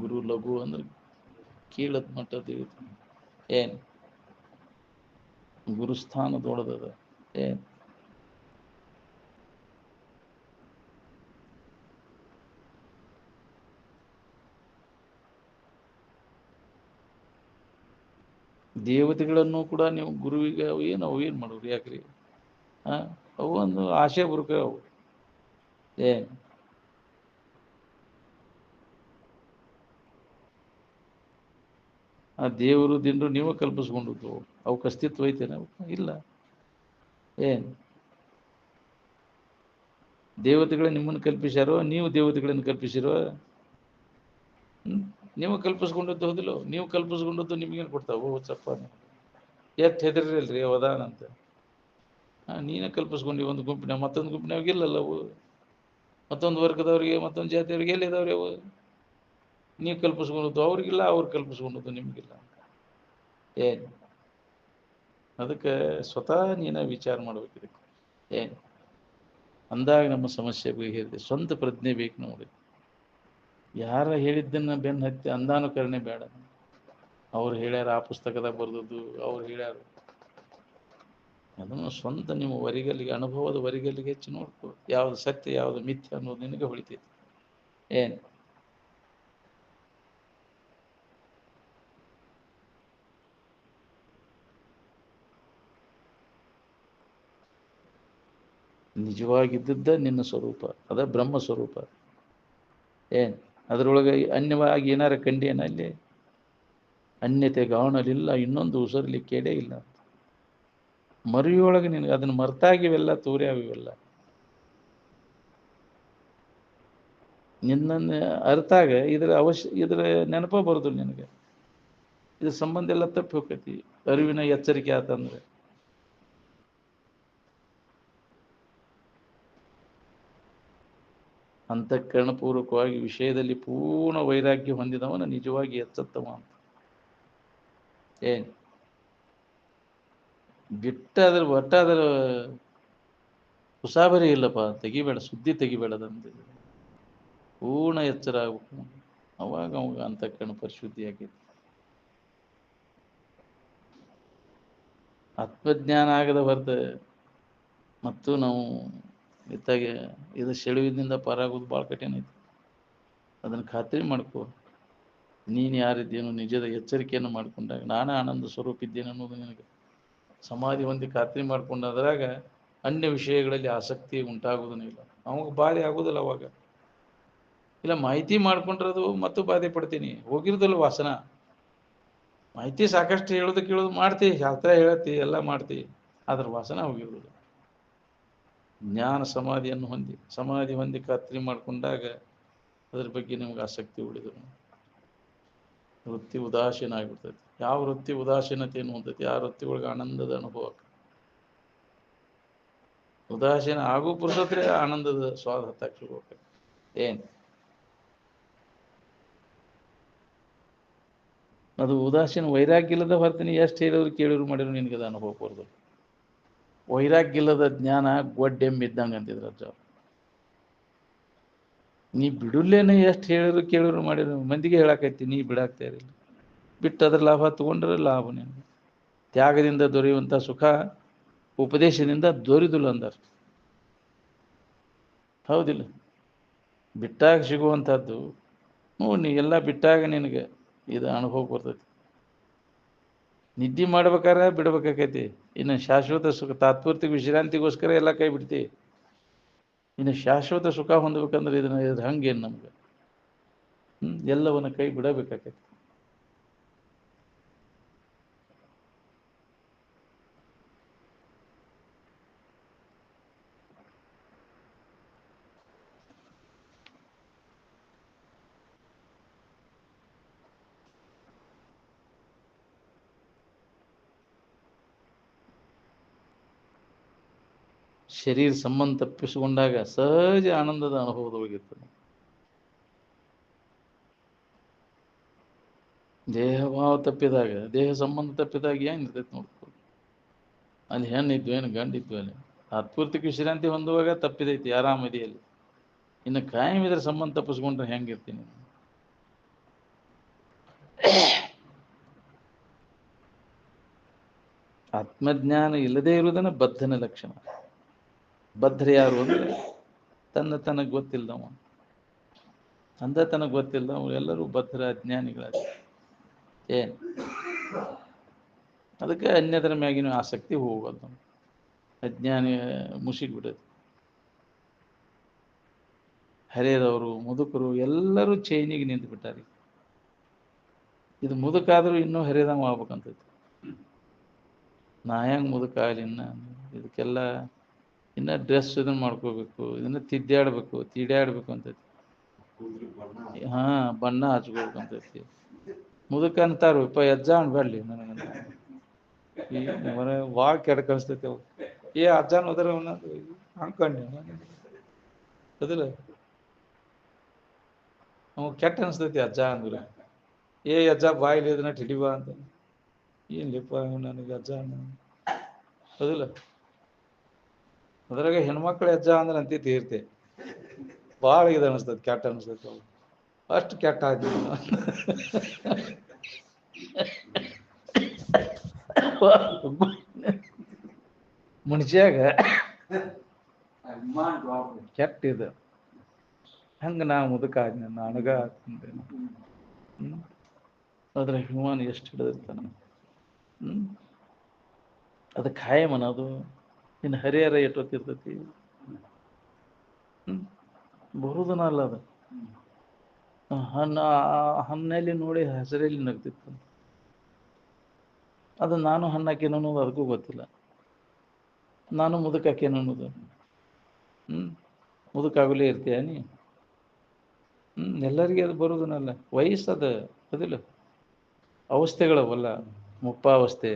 ಗುರು ಲಘು ಅಂದ್ರೆ ಕೀಳದ ಮಟ್ಟದ. ಏನು ಗುರುಸ್ಥಾನ ದೊಡ್ಡದದ. ಏನು ದೇವತೆಗಳನ್ನು ಕೂಡ ನೀವು ಗುರುವಿಗೆ ಅವು ಏನು ಮಾಡೋರು? ಯಾಕ್ರಿ ಅವು ಒಂದು ಆಶೆ ಬುರುಕ ಅವು. ಏನು ಆ ದೇವರು ದಿಂಡ್ರು ನೀವು ಕಲ್ಪಿಸ್ಕೊಂಡದ್ದು, ಅವಕ್ಕೆ ಅಸ್ತಿತ್ವ ಐತೇನೆ? ಇಲ್ಲ. ಏನು ದೇವತೆಗಳೇ ನಿಮ್ಮನ್ನು ಕಲ್ಪಿಸ್ಯಾರೋ, ನೀವು ದೇವತೆಗಳನ್ನು ಕಲ್ಪಿಸಿರೋ? ನೀವು ಕಲ್ಪಿಸ್ಕೊಂಡದ್ದು ಹೋದಿಲ್ಲ. ನೀವು ಕಲ್ಪಿಸ್ಕೊಂಡದ್ದು ನಿಮಗೇನು ಕೊಡ್ತಾವು? ಚಪ್ಪ ಎಷ್ಟು ಹೆದರಿಲ್ರಿ ಅವದಾನಂತ. ನೀನೇ ಕಲ್ಪಿಸ್ಕೊಂಡು ಒಂದು ಗುಂಪಿನ ಮತ್ತೊಂದು ಗುಂಪಿನಾಗ ಇಲ್ಲಲ್ಲ ಅವು. ಮತ್ತೊಂದು ವರ್ಗದವ್ರಿಗೆ ಮತ್ತೊಂದು ಜಾತಿಯವ್ರಿಗೆ ಎಲ್ಲಿದ್ದಾವ್ರಿ ಅವು? ನೀವು ಕಲ್ಪಿಸ್ಕೊಂಡದ್ದು ಅವ್ರಿಗಿಲ್ಲ, ಅವ್ರು ಕಲ್ಪಿಸ್ಕೊಂಡದ್ದು ನಿಮಗಿಲ್ಲ. ಏನು ಅದಕ್ಕೆ ಸ್ವತಃ ನೀನೇ ವಿಚಾರ ಮಾಡ್ಬೇಕಿದೆ. ಏನು ಅಂದಾಗ ನಮ್ಮ ಸಮಸ್ಯೆ ಬಗೆಹರಿದೆ. ಸ್ವಂತ ಪ್ರಜ್ಞೆ ಬೇಕು ನೋಡಿ. ಯಾರ ಹೇಳಿದ್ದನ್ನು ಬೆನ್ನು ಹತ್ತಿ ಅಂದಾನುಕರಣೆ ಬೇಡ. ಅವ್ರು ಹೇಳ್ಯಾರ, ಆ ಪುಸ್ತಕದಾಗ ಬರ್ದದ್ದು ಅವ್ರು ಹೇಳ್ಯಾರ. ಅದನ್ನು ಸ್ವಂತ ನಿಮ್ಮ ವರಿಗಲ್ಲಿಗೆ, ಅನುಭವದ ವರಿಗಲ್ಲಿಗೆ ಹೆಚ್ಚು ನೋಡ್ಕೊ. ಯಾವುದು ಸತ್ಯ ಯಾವುದು ಮಿಥ್ಯ ಅನ್ನೋದು ನಿನಗೆ ಹೊಳಿತೈತಿ. ಏನು ನಿಜವಾಗಿದ್ದದ್ದ ನಿನ್ನ ಸ್ವರೂಪ, ಅದ ಬ್ರಹ್ಮ ಸ್ವರೂಪ. ಏನು ಅದರೊಳಗೆ ಅನ್ಯವಾಗಿ ಏನಾರ ಕಂಡೇನ? ಅಲ್ಲಿ ಅನ್ಯತೆ ಗಾವಣಲಿಲ್ಲ, ಇನ್ನೊಂದು ಉಸರ್ಲಿಕ್ಕೆಡೆ ಇಲ್ಲ. ಮರಿಯೊಳಗೆ ನಿನಗೆ ಅದನ್ನು ಮರ್ತಾಗಿವೆಲ್ಲ ತೂರ್ಯಾವಿವೆಲ್ಲ. ನಿನ್ನನ್ನು ಅರ್ತಾಗ ಇದರ ನೆನಪ ಬರೋದಿಲ್ಲ ನಿನಗೆ. ಇದ್ರ ಸಂಬಂಧ ಎಲ್ಲ ತಪ್ಪಿ ಹೋಗ್ತೈತಿ. ಅರಿವಿನ ಎಚ್ಚರಿಕೆ ಆತಂದ್ರೆ ಅಂತಃಕರಣಪೂರ್ವಕವಾಗಿ ವಿಷಯದಲ್ಲಿ ಪೂರ್ಣ ವೈರಾಗ್ಯ ಹೊಂದಿದವನ ನಿಜವಾಗಿ ಎಚ್ಚತ್ತವ ಅಂತ. ಏನು ಬಿಟ್ಟ ಅದ್ರ ಒಟ್ಟ ಅದರ ಉಸಾಬರಿ ಇಲ್ಲಪ್ಪ, ತೆಗಿಬೇಡ, ಸುದ್ದಿ ತೆಗಿಬೇಡದಂತೆ. ಪೂರ್ಣ ಎಚ್ಚರ ಆಗ್ಬೇಕು. ಅವಾಗ ಅವಾಗ ಅಂತಃಕರಣ ಪರಿಶುದ್ಧಿ ಆಗೈತಿ. ಆತ್ಮಜ್ಞಾನ ಆಗದ ಹೊರತು ಮತ್ತು ನಾವು ಇತ್ತಾಗೆ ಇದು ಸೆಳುವಿನಿಂದ ಪಾರಾಗೋದು ಭಾಳ ಕಠಿಣ ಐತಿ. ಅದನ್ನು ಖಾತ್ರಿ ಮಾಡ್ಕೋ. ನೀನು ಯಾರಿದ್ದೇನೋ ನಿಜದ ಎಚ್ಚರಿಕೆಯನ್ನು ಮಾಡ್ಕೊಂಡಾಗ ನಾನೇ ಆನಂದ ಸ್ವರೂಪ ಇದ್ದೇನೆ ಅನ್ನೋದು ನಿನಗೆ ಸಮಾಧಿ ಹೊಂದಿ ಖಾತ್ರಿ ಮಾಡ್ಕೊಂಡಾದ್ರಾಗ ಅನ್ಯ ವಿಷಯಗಳಲ್ಲಿ ಆಸಕ್ತಿ ಉಂಟಾಗುವುದೂ ಇಲ್ಲ. ಅವಾಗ ಬಾಧೆ ಆಗೋದಿಲ್ಲ. ಅವಾಗ ಇಲ್ಲ ಮಾಹಿತಿ ಮಾಡ್ಕೊಂಡ್ರದು ಮತ್ತು ಬಾಧೆ ಪಡ್ತೀನಿ. ಹೋಗಿರೋದಲ್ಲ ವಾಸನ. ಮಾಹಿತಿ ಸಾಕಷ್ಟು ಹೇಳೋದು ಕೇಳೋದು ಮಾಡ್ತಿ, ಶಾಸ್ತ್ರ ಹೇಳತ್ತಿ, ಎಲ್ಲ ಮಾಡ್ತಿ, ಅದ್ರ ವಾಸನ ಹೋಗಿರೋದು. ಜ್ಞಾನ ಸಮಾಧಿ ಹೊಂದಿ ಖಾತ್ರಿ ಮಾಡ್ಕೊಂಡಾಗ ಅದ್ರ ಬಗ್ಗೆ ನಿಮ್ಗೆ ಆಸಕ್ತಿ ಉಳಿದ್ರು ವೃತ್ತಿ ಉದಾಸೀನ ಆಗಿಬಿಡ್ತೈತಿ. ಯಾವ ವೃತ್ತಿ ಉದಾಸೀನತೆ ಅನ್ನುವಂಥದ್ದು ಆ ವೃತ್ತಿ ಒಳಗೆ ಆನಂದದ ಅನುಭವ. ಉದಾಸೀನ ಆಗೋ ಪುರುಷತ್ರೆ ಆನಂದದ ಸ್ವಾದ ಹತ್ತಾಕ್ ಶುರು ಆಗ್ತದೆ. ಏನು ಅದು ಉದಾಸೀನ ವೈರಾಗ್ಯ ಇಲ್ಲದ ಹೊರತೀನಿ. ಎಷ್ಟು ಹೇಳಿದ್ರು ಕೇಳಿದ್ರು ಮಾಡಿದ್ರು ನಿನಗೆ ಅದು ಅನುಭವ ಬರೋದು. ವೈರಾಗ್ಯ ಇಲ್ಲದ ಜ್ಞಾನ ಗೊಡ್ಡೆಂಬಿದ್ದಂಗೆ ಅಂತಿದ್ರು ಅಜ್ಜ. ನೀ ಬಿಡುಲ್ಲೇನೆ ಎಷ್ಟು ಹೇಳಿದ್ರು ಕೇಳಿದ್ರು ಮಾಡಿದ್ರು ಮಂದಿಗೆ ಹೇಳಾಕೈತಿ, ನೀ ಬಿಡಾಕ್ತಾ ಇರಲಿಲ್ಲ. ಬಿಟ್ಟು ಅದ್ರ ಲಾಭ ತಗೊಂಡ್ರೆ ಲಾಭ. ನಿನಗೆ ತ್ಯಾಗದಿಂದ ದೊರೆಯುವಂಥ ಸುಖ ಉಪದೇಶದಿಂದ ದೊರೆಯುದಿಲ್ಲ ಅಂದಾರ. ಹೌದಿಲ್ಲ? ಬಿಟ್ಟಾಗ ಸಿಗುವಂಥದ್ದು ನೀ ಎಲ್ಲ ಬಿಟ್ಟಾಗ ನಿನಗೆ ಇದು ಅನುಭವ ಬರ್ತೈತಿ. ನಿದ್ದೆ ಮಾಡ್ಬೇಕಾದ್ರೆ ಬಿಡ್ಬೇಕಾಕೈತಿ. ಇನ್ನು ಶಾಶ್ವತ ಸುಖ ತಾತ್ಪೂರ್ತಿಕ ವಿಶ್ರಾಂತಿಗೋಸ್ಕರ ಎಲ್ಲ ಕೈ ಬಿಡ್ತಿ. ಇನ್ನು ಶಾಶ್ವತ ಸುಖ ಹೊಂದಬೇಕಂದ್ರೆ ಇದ್ರ ಹಂಗೇನು ನಮ್ಗೆ ಎಲ್ಲವನ್ನ ಕೈ ಬಿಡಬೇಕಾಕೈತಿ. ಶರೀರ ಸಂಬಂಧ ತಪ್ಪಿಸಿಕೊಂಡಾಗ ಸಹಜ ಆನಂದದ ಅನುಭವದೊಳಗಿರ್ತದೆ. ದೇಹ ಭಾವ ತಪ್ಪಿದಾಗ, ದೇಹ ಸಂಬಂಧ ತಪ್ಪಿದಾಗ ಏನಿರ್ತೈತೆ ನೋಡ್ಕೊ. ಅಲ್ಲಿ ಹೆಣ್ಣಿದ್ವು ಏನು ಗಂಡಿದ್ವು ಅಲ್ಲಿ ತಾತ್ಪೂರ್ತಿಕ ವಿಶ್ರಾಂತಿ ಹೊಂದುವಾಗ ತಪ್ಪಿದೈತಿ, ಆರಾಮದಿಯಲ್ಲಿ. ಇನ್ನು ಕಾಯಂ ಇದ್ರ ಸಂಬಂಧ ತಪ್ಪಿಸ್ಕೊಂಡ್ರೆ ಹೆಂಗಿರ್ತೀನಿ? ಆತ್ಮಜ್ಞಾನ ಇಲ್ಲದೇ ಇರುವುದನ್ನ ಬದ್ಧನ ಲಕ್ಷಣ. ಬದ್ಧ ಯಾರು ಅಂದ್ರೆ ತನಗೆ ಗೊತ್ತಿಲ್ಲದವ. ತನಗೆ ಗೊತ್ತಿಲ್ಲದವ ಎಲ್ಲರೂ ಬದ್ಧರ ಅಜ್ಞಾನಿಗಳ. ಏನು ಅದಕ್ಕೆ ಅನ್ಯದರ ಮ್ಯಾಗಿನ ಆಸಕ್ತಿ ಹೋಗೋದು. ಅಜ್ಞಾನಿ ಮುಸುಗಿಬಿಡೋದು. ಹರಿಯದವರು ಮುದುಕರು ಎಲ್ಲರೂ ಚೈನಿಗೆ ನಿಂತು ಬಿಟ್ಟಾರೆ. ಇದು ಮುದುಕಾದರೂ ಇನ್ನೂ ಹರಿಯದವ ಆಗ್ಬೇಕಂತೈತಿ. ನಾ ಹೆಂಗೆ ಮುದುಕಾಗಲಿ? ಇದಕ್ಕೆಲ್ಲ ಇನ್ನು ಡ್ರೆಸ್ ಇದನ್ನು ಮಾಡ್ಕೋಬೇಕು, ಇದನ್ನು ತಿಡ್ಯಾಡಬೇಕು ಅಂತೈತಿ. ಬಣ್ಣ ಹಚ್ಕೋಬೇಕಂತೈತಿ. ಮುದುಕ ಅಂತಾರಪ್ಪ, ಅಜ್ಜ ಅನ್ಬೇಡ್ಲಿ ನನಗಂತ. ಈ ಮನೆ ಭಾಳ ಕೆಟ್ಟ ಕಳಿಸ್ತೈತಿ. ಅವು ಅಜ್ಜನ ಹೋದ್ರೆ ಹಂಗೆ ಅದಿಲ್ಲ, ಅವ್ ಕೆಟ್ಟ ಅನಿಸ್ತೈತಿ ಅಜ್ಜ ಅಂದ್ರೆ. ಅಜ್ಜ ಬಾಯಿಲಿ ಇದನ್ನ ಹಿಡಿಬಾ ಅಂತ. ಏನ್ಲಿಪ್ಪ ನನಗೆ ಅಜ್ಜ ಅದಿಲ್ಲ. ಅದ್ರಾಗ ಹೆಣ್ಮಕ್ಳು ಅಜ್ಜ ಅಂದ್ರೆ ಅಂತ ತೀರ್ತೆ ಭಾಳ ಇದು ಅನಿಸ್ತೈತಿ, ಕೆಟ್ಟ ಅನಿಸ್ತೈತಿ. ಅವು ಅಷ್ಟು ಕೆಟ್ಟ ಆಯ್ತು. ಮನುಷ್ಯಾಗ ಕೆಟ್ಟ ಇದು ಹಂಗ ನಾ ಮುದುಕ ಆದ್ನ ನನಗ ಆಗ್ತಂದೇನು. ಅದ್ರ ಅಭಿಮಾನ ಎಷ್ಟು ಹಿಡಿದಿರ್ತಾನ. ಅದು ಖಾಯಮನ ಅದು. ಇನ್ನು ಹರಿಹರ ಎಷ್ಟೊತ್ತಿರ್ತೈತಿ. ಬರುದನ ಅಲ್ಲ ಅದು. ಹಣ್ಣಲ್ಲಿ ನೋಡಿ ಹಸಿರಲ್ಲಿ ನಗ್ತಿತ್ತು. ಅದು ನಾನು ಹಣ್ಣಾಕೇನು ಅನ್ನೋದು ಅದಕ್ಕೂ ಗೊತ್ತಿಲ್ಲ. ನಾನು ಮುದುಕಾಕೇನು ಅನ್ನೋದು. ಮುದುಕಾಗಲೇ ಇರ್ತೀಯ ನೀ. ಎಲ್ಲರಿಗೆ ಅದು ಬರುದನಲ್ಲ. ವಯಸ್ಸದ ಅದಿಲ್ಲ, ಅವಸ್ಥೆಗಳವಲ್ಲ. ಮುಪ್ಪಾವಸ್ಥೆ.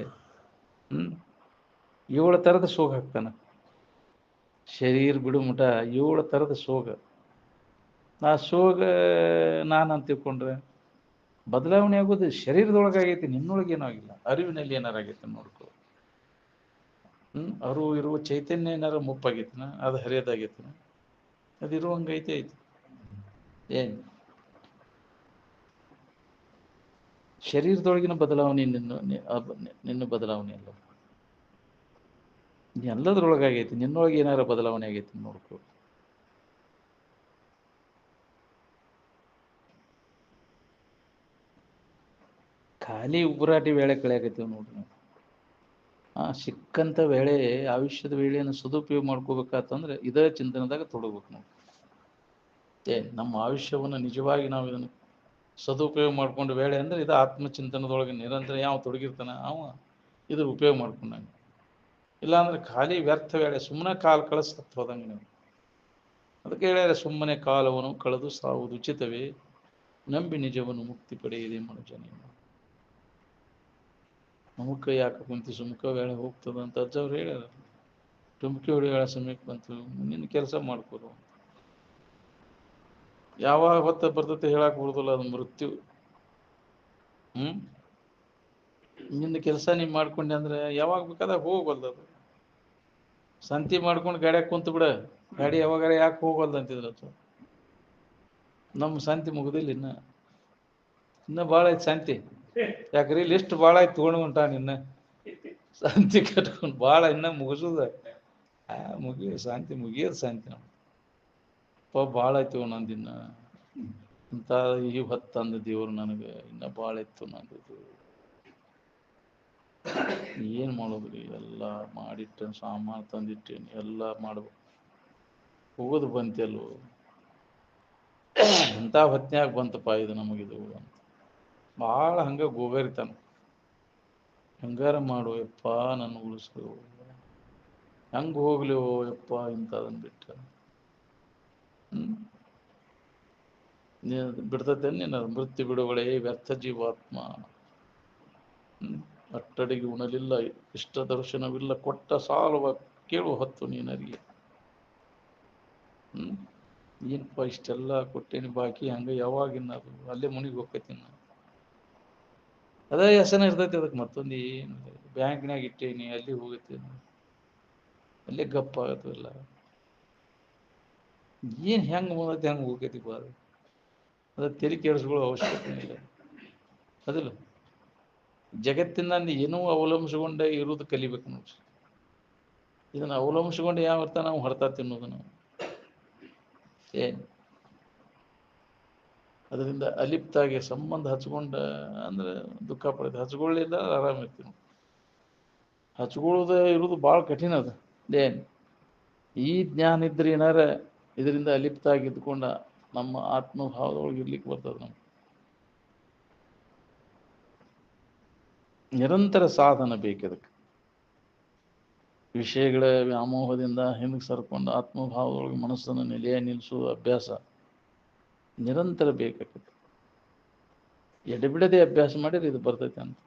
7 ಥರದ ಸೋಗ ಹಾಕ್ತಾನ ಶರೀರ ಬಿಡು ಮುಟ. 7 ಥರದ ಸೋಗ. ಆ ಸೋಗ ನಾನು ಅಂತ ತಿಳ್ಕೊಂಡ್ರೆ ಬದಲಾವಣೆ ಆಗೋದು ಶರೀರದೊಳಗಾಗೈತಿ, ನಿನ್ನೊಳಗೇನೂ ಆಗಿಲ್ಲ. ಅರಿವಿನಲ್ಲಿ ಏನಾರು ಆಗೈತೆ ನೋಡ್ಕೊ. ಅರಿವು ಇರುವ ಚೈತನ್ಯ ಏನಾರು ಮುಪ್ಪಾಗೈತಿನ, ಅದು ಹರಿಯೋದಾಗೈತಿನ, ಅದು ಇರುವಂಗೈತೆ ಐತಿ. ಏನು ಶರೀರದೊಳಗಿನ ಬದಲಾವಣೆ ನಿನ್ನ ಬದಲಾವಣೆ ಅಲ್ಲ, ಎಲ್ಲದ್ರೊಳಗಾಗೈತಿ. ನಿನ್ನೊಳಗೆ ಏನಾರ ಬದಲಾವಣೆ ಆಗೈತಿ ನೋಡ್ಕೊ. ಖಾಲಿ ಉಗುರಾಟಿ ವೇಳೆ ಕಳೆಯಾಕತ್ತೀವಿ ನೋಡ್ರಿ ನಾವು. ಸಿಕ್ಕಂಥ ವೇಳೆ, ಆಯುಷ್ಯದ ವೇಳೆಯನ್ನು ಸದುಪಯೋಗ ಮಾಡ್ಕೋಬೇಕಾತಂದ್ರೆ ಇದೇ ಚಿಂತನೆದಾಗ ತೊಡಗಬೇಕು ನಾವು. ನಮ್ಮ ಆಯುಷ್ಯವನ್ನು ನಿಜವಾಗಿ ನಾವು ಇದನ್ನು ಸದುಪಯೋಗ ಮಾಡ್ಕೊಂಡು ವೇಳೆ ಅಂದ್ರೆ ಇದು ಆತ್ಮಚಿಂತನದೊಳಗೆ ನಿರಂತರ ಯಾವ ತೊಡಗಿರ್ತಾನೆ ಅವ ಇದ್ರ ಉಪಯೋಗ ಮಾಡ್ಕೊಂಡಂಗೆ. ಇಲ್ಲಾಂದ್ರೆ ಖಾಲಿ ವ್ಯರ್ಥ ವೇಳೆ, ಸುಮ್ಮನೆ ಕಾಲು ಕಳಿಸ್ತ ಹೋದಂಗೆ ನೀವು. ಅದಕ್ಕೆ ಹೇಳ್ಯಾರ, ಸುಮ್ಮನೆ ಕಾಲವನ್ನು ಕಳೆದು ಸಾವುದು ಉಚಿತವೇ, ನಂಬಿ ನಿಜವನ್ನು ಮುಕ್ತಿ ಪಡೆಯದೆ ಮನುಜನೇ. ನಮಕ್ಕ ಯಾಕೆ ಕುಂತಿ ಸುಮ್ಕ ವೇಳೆ ಹೋಗ್ತದ ಅಂತ ಅಜ್ಜವ್ರು ಹೇಳ್ಯಾರ. ಟುಮ್ಕಿ ಹೊಡಿ ವೇಳೆ ಸಮಯಕ್ಕೆ ಬಂತು, ನಿನ್ನ ಕೆಲಸ ಮಾಡ್ಕೊರು. ಯಾವಾಗ ಹೊತ್ತ ಬರ್ತತೆ ಹೇಳಕ್ ಬರುದಿಲ್ಲ, ಅದು ಮೃತ್ಯು. ನಿನ್ನ ಕೆಲಸ ನೀ ಮಾಡ್ಕೊಂಡೆ ಅಂದ್ರೆ ಯಾವಾಗ ಬೇಕಾದಾಗ ಹೋಗಲ್ದದು. ಸಂತಿ ಮಾಡ್ಕೊಂಡು ಗಾಡಿಯಾಗ ಕುಂತು ಬಿಡ, ಗಾಡಿ ಯಾವಾಗಾರ ಯಾಕೆ ಹೋಗಲ್ದು ಅಂತಿದ್ರು. ನಮ್ಮ ಸಂತಿ ಮುಗುದಿಲ್ಲ ಇನ್ನ ಭಾಳ ಐತಿ ಸಂತಿ. ಯಾಕ್ರಿ ಲಿಸ್ಟ್ ಭಾಳ ಐತಿ ತೊಗೊಂಡು ಹೊಂಟಾನ ಇನ್ನ ಸಂತಿ ಕಟ್ಕೊಂಡು ಭಾಳ ಇನ್ನ ಮುಗಿಸುದ. ಶಾಂತಿ ಮುಗಿಯೋದು ಶಾಂತಿ ನಾವು ಭಾಳ ಆಯ್ತು ನಂದಿನ್ನ ಅಂತ. ಈ ಹೊತ್ತು ಅಂದ ದೇವ್ರು ನನಗೆ ಇನ್ನ ಭಾಳ ಇತ್ತು ನಂದಿದ್ದು. ಏನು ಮಾಡೋದ್ರಿ, ಎಲ್ಲ ಮಾಡಿಟ್ಟೇನೆ, ಸಾಮಾನು ತಂದಿಟ್ಟೇನೆ, ಎಲ್ಲ ಮಾಡ್ಬೇಕು. ಹೋಗೋದು ಬಂತೆಲ್ವ, ಇಂಥ ಹೊತ್ನ್ಯಾಗ ಬಂತಪ್ಪ ಇದು ನಮಗಿದು ಅಂತ ಭಾಳ ಹಂಗೆ ಗೋಗರಿತಾನ. ಹಂಗಾರ ಮಾಡು ಯಪ್ಪ, ನನ್ನ ಉಳಿಸು. ಹೆಂಗೆ ಹೋಗ್ಲಿ ಯಪ್ಪ ಇಂಥದನ್ನು ಬಿಟ್ಟು. ಬಿಡ್ತದೆ ನೀನು ಮೃತ್ಯು ಬಿಡುಗಡೆ ವ್ಯರ್ಥ ಜೀವಾತ್ಮ. ಅಟ್ಟಡಿಗೆ ಉಣಲಿಲ್ಲ, ಇಷ್ಟ ದರ್ಶನವಿಲ್ಲ, ಕೊಟ್ಟ ಸಾಲುವ ಕೇಳುವ ಹೊತ್ತು ನೀನರಿಗೆ. ಏನಪ್ಪ ಇಷ್ಟೆಲ್ಲ ಕೊಟ್ಟೇನಿ ಬಾಕಿ, ಹಂಗೆ ಯಾವಾಗಿನ ಅದು ಅಲ್ಲೇ ಮುನಿಗೆ ಹೋಗ್ತೈತಿ. ಅದೇ ಹೆಸನ ಇರ್ತೈತಿ ಅದಕ್ಕೆ, ಮತ್ತೊಂದು ಏನು ಬ್ಯಾಂಕ್ನಾಗ ಇಟ್ಟೇನಿ ಅಲ್ಲಿ ಹೋಗತ್ತೇನೆ, ಅಲ್ಲೇ ಗಪ್ಪ ಆಗತ್ತಲ್ಲ. ಏನು ಹೆಂಗೆ ಬಂದೈತಿ ಹಂಗೆ ಹೋಗೈತಿ ಬಾ. ಅದ ತೆರಿಗೆ ಕೆಡಿಸ್ಕೊಳ್ಳೋ ಅವಶ್ಯಕತೆ ಇಲ್ಲ. ಅದಿಲ್ಲ, ಜಗತ್ತಿನಲ್ಲಿ ಏನೂ ಅವಲಂಬಿಸಿಕೊಂಡೇ ಇರೋದು ಕಲಿಬೇಕು ನೋಡ್ರಿ. ಇದನ್ನು ಅವಲಂಬಿಸಿಕೊಂಡು ಯಾವ ಇರ್ತಾನೆ ನಾವು ಹೊರತಾ ತಿನ್ನೋದು ನಾವು. ಏನು ಅದರಿಂದ ಅಲಿಪ್ತಾಗಿ ಸಂಬಂಧ ಹಚ್ಕೊಂಡ ಅಂದ್ರೆ ದುಃಖ ಪಡೆದು, ಹಚ್ಕೊಳ್ಳಿಲ್ಲ ಆರಾಮಿರ್ತೀವಿ. ಹಚ್ಕೊಳ್ಳೋದು ಇರೋದು ಭಾಳ ಕಠಿಣ ಅದು. ಏನು ಈ ಜ್ಞಾನ ಇದ್ರೆ ಏನಾರ ಇದರಿಂದ ಅಲಿಪ್ತಾಗಿ ಇದ್ಕೊಂಡ ನಮ್ಮ ಆತ್ಮಭಾವದೊಳಗೆ ಇರ್ಲಿಕ್ಕೆ ಬರ್ತದೆ. ನಮ್ಗೆ ನಿರಂತರ ಸಾಧನ ಬೇಕದಕ್ಕೆ. ವಿಷಯಗಳ ವ್ಯಾಮೋಹದಿಂದ ಹಿಂದಕ್ಕೆ ಸರ್ಕೊಂಡು ಆತ್ಮಭಾವದೊಳಗೆ ಮನಸ್ಸನ್ನು ನಿಲ್ಲಿಸುವ ಅಭ್ಯಾಸ ನಿರಂತರ ಬೇಕಾಗ್ತದೆ. ಎಡೆಬಿಡದೆ ಅಭ್ಯಾಸ ಮಾಡಿದ್ರೆ ಇದು ಬರ್ತೈತೆ ಅಂತ.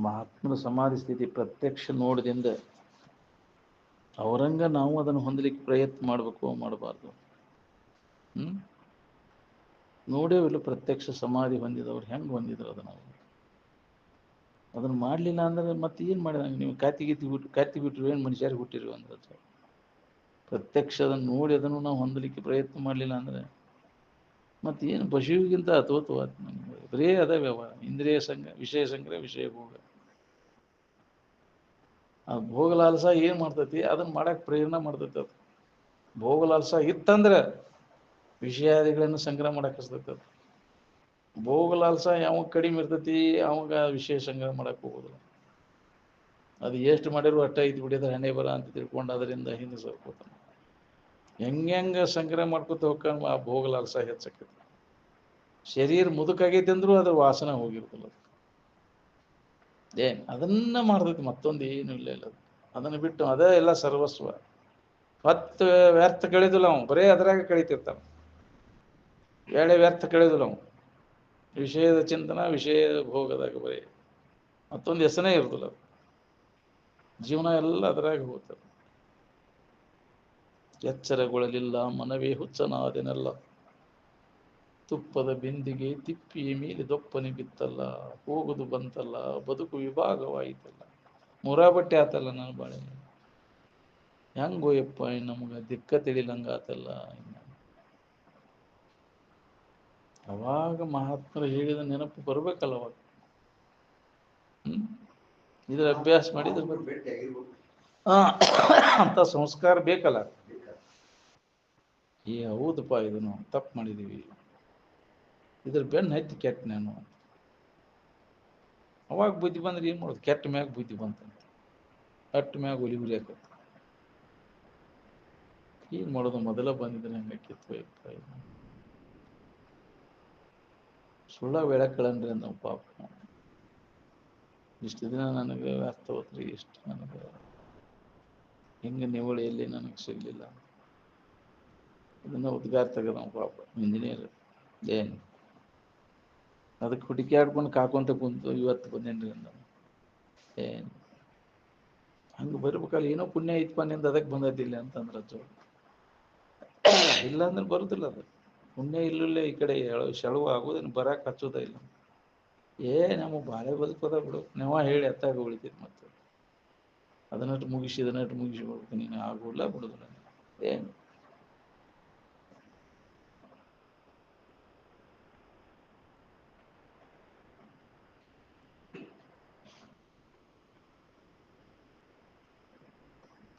ಮಹಾತ್ಮನ ಸಮಾಧಿ ಸ್ಥಿತಿ ಪ್ರತ್ಯಕ್ಷ ನೋಡದಿಂದ ಅವರಂಗ ನಾವು ಅದನ್ನು ಹೊಂದಲಿಕ್ಕೆ ಪ್ರಯತ್ನ ಮಾಡಬೇಕು ಮಾಡಬಾರ್ದು. ನೋಡೇವಿಲ್ಲ ಪ್ರತ್ಯಕ್ಷ ಸಮಾಧಿ ಹೊಂದಿದವ್ರು ಹೆಂಗೆ ಹೊಂದಿದ್ರು ಅದನ್ನು ಮಾಡಲಿಲ್ಲ ಅಂದ್ರೆ ಮತ್ತೆ ಏನು ಮಾಡಿದಂಗೆ ನೀವು ಕಾತಿ ಬಿಟ್ಟರು ಏನು ಮನುಷ್ಯರಿಗೆ ಹುಟ್ಟಿರು ಅಂದ್ರೆ ಪ್ರತ್ಯಕ್ಷ ಅದನ್ನು ನೋಡಿ ಅದನ್ನು ನಾವು ಹೊಂದಲಿಕ್ಕೆ ಪ್ರಯತ್ನ ಮಾಡಲಿಲ್ಲ ಅಂದರೆ ಮತ್ತೇನು ಪಶುವಿಗಿಂತ ಅಥೋತ್ವಾದ ನಮ್ಗೆ ಬರೇ ಅದ ವ್ಯವಹಾರ. ಇಂದ್ರಿಯ ವಿಷಯ ಸಂಗ್ರಹ, ವಿಷಯ ಭೋಗ. ಆ ಭೋಗಲಾಲಸ ಏನು ಮಾಡ್ತೈತಿ ಅದನ್ನು ಮಾಡಕ್ಕೆ ಪ್ರೇರಣೆ ಮಾಡ್ತೈತಿ. ಅದು ಭೋಗಲಾಲಸ ಇತ್ತಂದ್ರೆ ವಿಷಯಾದಿಗಳನ್ನು ಸಂಗ್ರಹ ಮಾಡಕ್ಕೆ ಹಚ್ತೈತಿ. ಅದು ಭೋಗಲಾಲಸ ಯಾವಾಗ ಕಡಿಮೆ ಇರ್ತೈತಿ ಅವಾಗ ವಿಷಯ ಸಂಗ್ರಹ ಮಾಡಕ್ಕೆ ಹೋಗೋದಿಲ್ಲ. ಅದು ಎಷ್ಟು ಮಾಡಿದ್ರು ಅಟ್ಟ ಐತಿ ಬಿಡಿದ್ರೆ ಹಣೆ ಬರ ಅಂತ ತಿಳ್ಕೊಂಡು ಅದರಿಂದ ಹಿಂದೆ ಸರ್ಕೋತಾನೆ. ಹೆಂಗೆ ಸಂಗ್ರಹ ಮಾಡ್ಕೊತ ಹೋಗ್ಕೊಂಡು ಆ ಭೋಗಲಾಲಸ ಹೆಚ್ಚಾಕೈತಿ. ಶರೀರ ಮುದುಕಾಗೈತಿ ಅಂದ್ರೂ ಅದ್ರ ವಾಸನೆ ಹೋಗಿರ್ತಲ್ಲ. ಅದನ್ನ ಮಾಡ್ತೈತಿ, ಮತ್ತೊಂದು ಏನು ಇಲ್ಲ. ಅದನ್ನು ಬಿಟ್ಟು ಅದೇ ಎಲ್ಲ ಸರ್ವಸ್ವ. ಹೊತ್ತು ವ್ಯರ್ಥ ಕಳೆದಿಲ್ಲ ಅವನು, ಬರೇ ಅದರಾಗ ಕಳೀತಿರ್ತಾನೆ. ವೇಳೆ ವ್ಯರ್ಥ ಕಳೆದಿಲ್ಲ ಅವನು. ವಿಷಯದ ಚಿಂತನ, ವಿಷಯದ ಭೋಗದಾಗ ಬರೀ ಮತ್ತೊಂದು ಹೆಸರೇ ಇರುದಿಲ್ಲ. ಜೀವನ ಎಲ್ಲ ಅದರಾಗ ಹೋಗ್ತದೆ. ಎಚ್ಚರಗೊಳ್ಳಲಿಲ್ಲ ಮನವೇ ಹುಚ್ಚನಾದೆನಲ್ಲ, ತುಪ್ಪದ ಬಿಂದಿಗೆ ತಿಪ್ಪಿಯ ಮೇಲೆ ದೊಪ್ಪನೆ ಬಿತ್ತಲ್ಲ, ಹೋಗುದು ಬಂತಲ್ಲ ಬದುಕು ವಿಭಾಗವಾಯಿತಲ್ಲ. ಮುರಾಬಟ್ಟೆ ಆತಲ್ಲ ನನ್ನ ಬಾಳೆ. ಹೆಂಗೋಯಪ್ಪ ನಮಗೆ ದಿಕ್ಕ ತಿಳಿಲಂಗಾತಲ್ಲ. ಅವಾಗ ಮಹಾತ್ಮರು ಹೇಳಿದ ನೆನಪು ಬರ್ಬೇಕಲ್ಲ. ಅವಾಗ ಇದ್ರ ಅಭ್ಯಾಸ ಮಾಡಿದ್ರೆ ಅಂತ ಸಂಸ್ಕಾರ ಬೇಕಲ್ಲ. ಹೌದಪ್ಪ ಇದನ್ನು ತಪ್ಪು ಮಾಡಿದೀವಿ, ಇದ್ರ ಬೆನ್ನು ಹತ್ತಿ ಕೆಟ್ಟ ನಾನು. ಅವಾಗ ಬುದ್ಧಿ ಬಂದ್ರೆ ಏನು ಮಾಡೋದು? ಕೆಟ್ಟ ಮ್ಯಾಗ ಬುದ್ಧಿ ಬಂತಂತ ಅಟ್ಟ ಮ್ಯಾಗ ಒಲಿ ಉರಿಯಾಕತ್ತ. ಏನು ಮಾಡೋದು? ಮೊದಲ ಬಂದಿದ್ರೆ ಹಂಗಾಕಿತ್ತು. ಸುಳ್ಳ ಬೆಳಕಳನ್ರಿ ನಾವು ಪಾಪ. ಇಷ್ಟು ದಿನ ನನಗೆ ವ್ಯರ್ಥ ಹೋತ್ರಿ, ಇಷ್ಟು ನನಗೆ ಹಿಂಗೆ ನಿವಳಿಯಲ್ಲಿ ನನಗೆ ಸಿಗಲಿಲ್ಲ. ಇದನ್ನ ಉದ್ಗಾರ ತೆಗೆದ ನಾವು ಪಾಪ ಇಂಜಿನಿಯರ್. ಏನು ಅದಕ್ಕೆ ಹುಡುಕಿ ಆಡ್ಕೊಂಡು ಕಾಕೊಂತ ಕುಂತು ಇವತ್ತು ಬಂದೇನ್ರಿ ಅಂದ. ಏನು ಹಂಗೆ ಬರ್ಬೇಕಲ್ಲ. ಏನೋ ಪುಣ್ಯ ಐತ್ಪ ನಿಂದ ಅದಕ್ಕೆ ಬಂದದಿಲ್ಲ ಅಂತಂದ್ರೆ ಇಲ್ಲ ಅಂದ್ರೆ ಬರುದಿಲ್ಲ. ಅದು ಪುಣ್ಯ ಇಲ್ಲಲ್ಲ ಈ ಕಡೆ ಸೆಳವು ಆಗೋದೇನು ಬರಕ್ಕೆ ಹಚ್ಚೋದ ಇಲ್ಲ. ನಮಗೆ ಬಾಳೆ ಬದುಕೋದ ಬಿಡು ನೀವ ಹೇಳಿ ಎತ್ತಾಗ ಉಳಿತೀರಿ. ಮತ್ತೆ ಅದನ್ನಟ್ಟು ಮುಗಿಸಿ ಬರ್ಬೇಕು. ನೀನು ಆಗೋಲ್ಲ ಬಿಡುದಿಲ್ಲ. ಏನು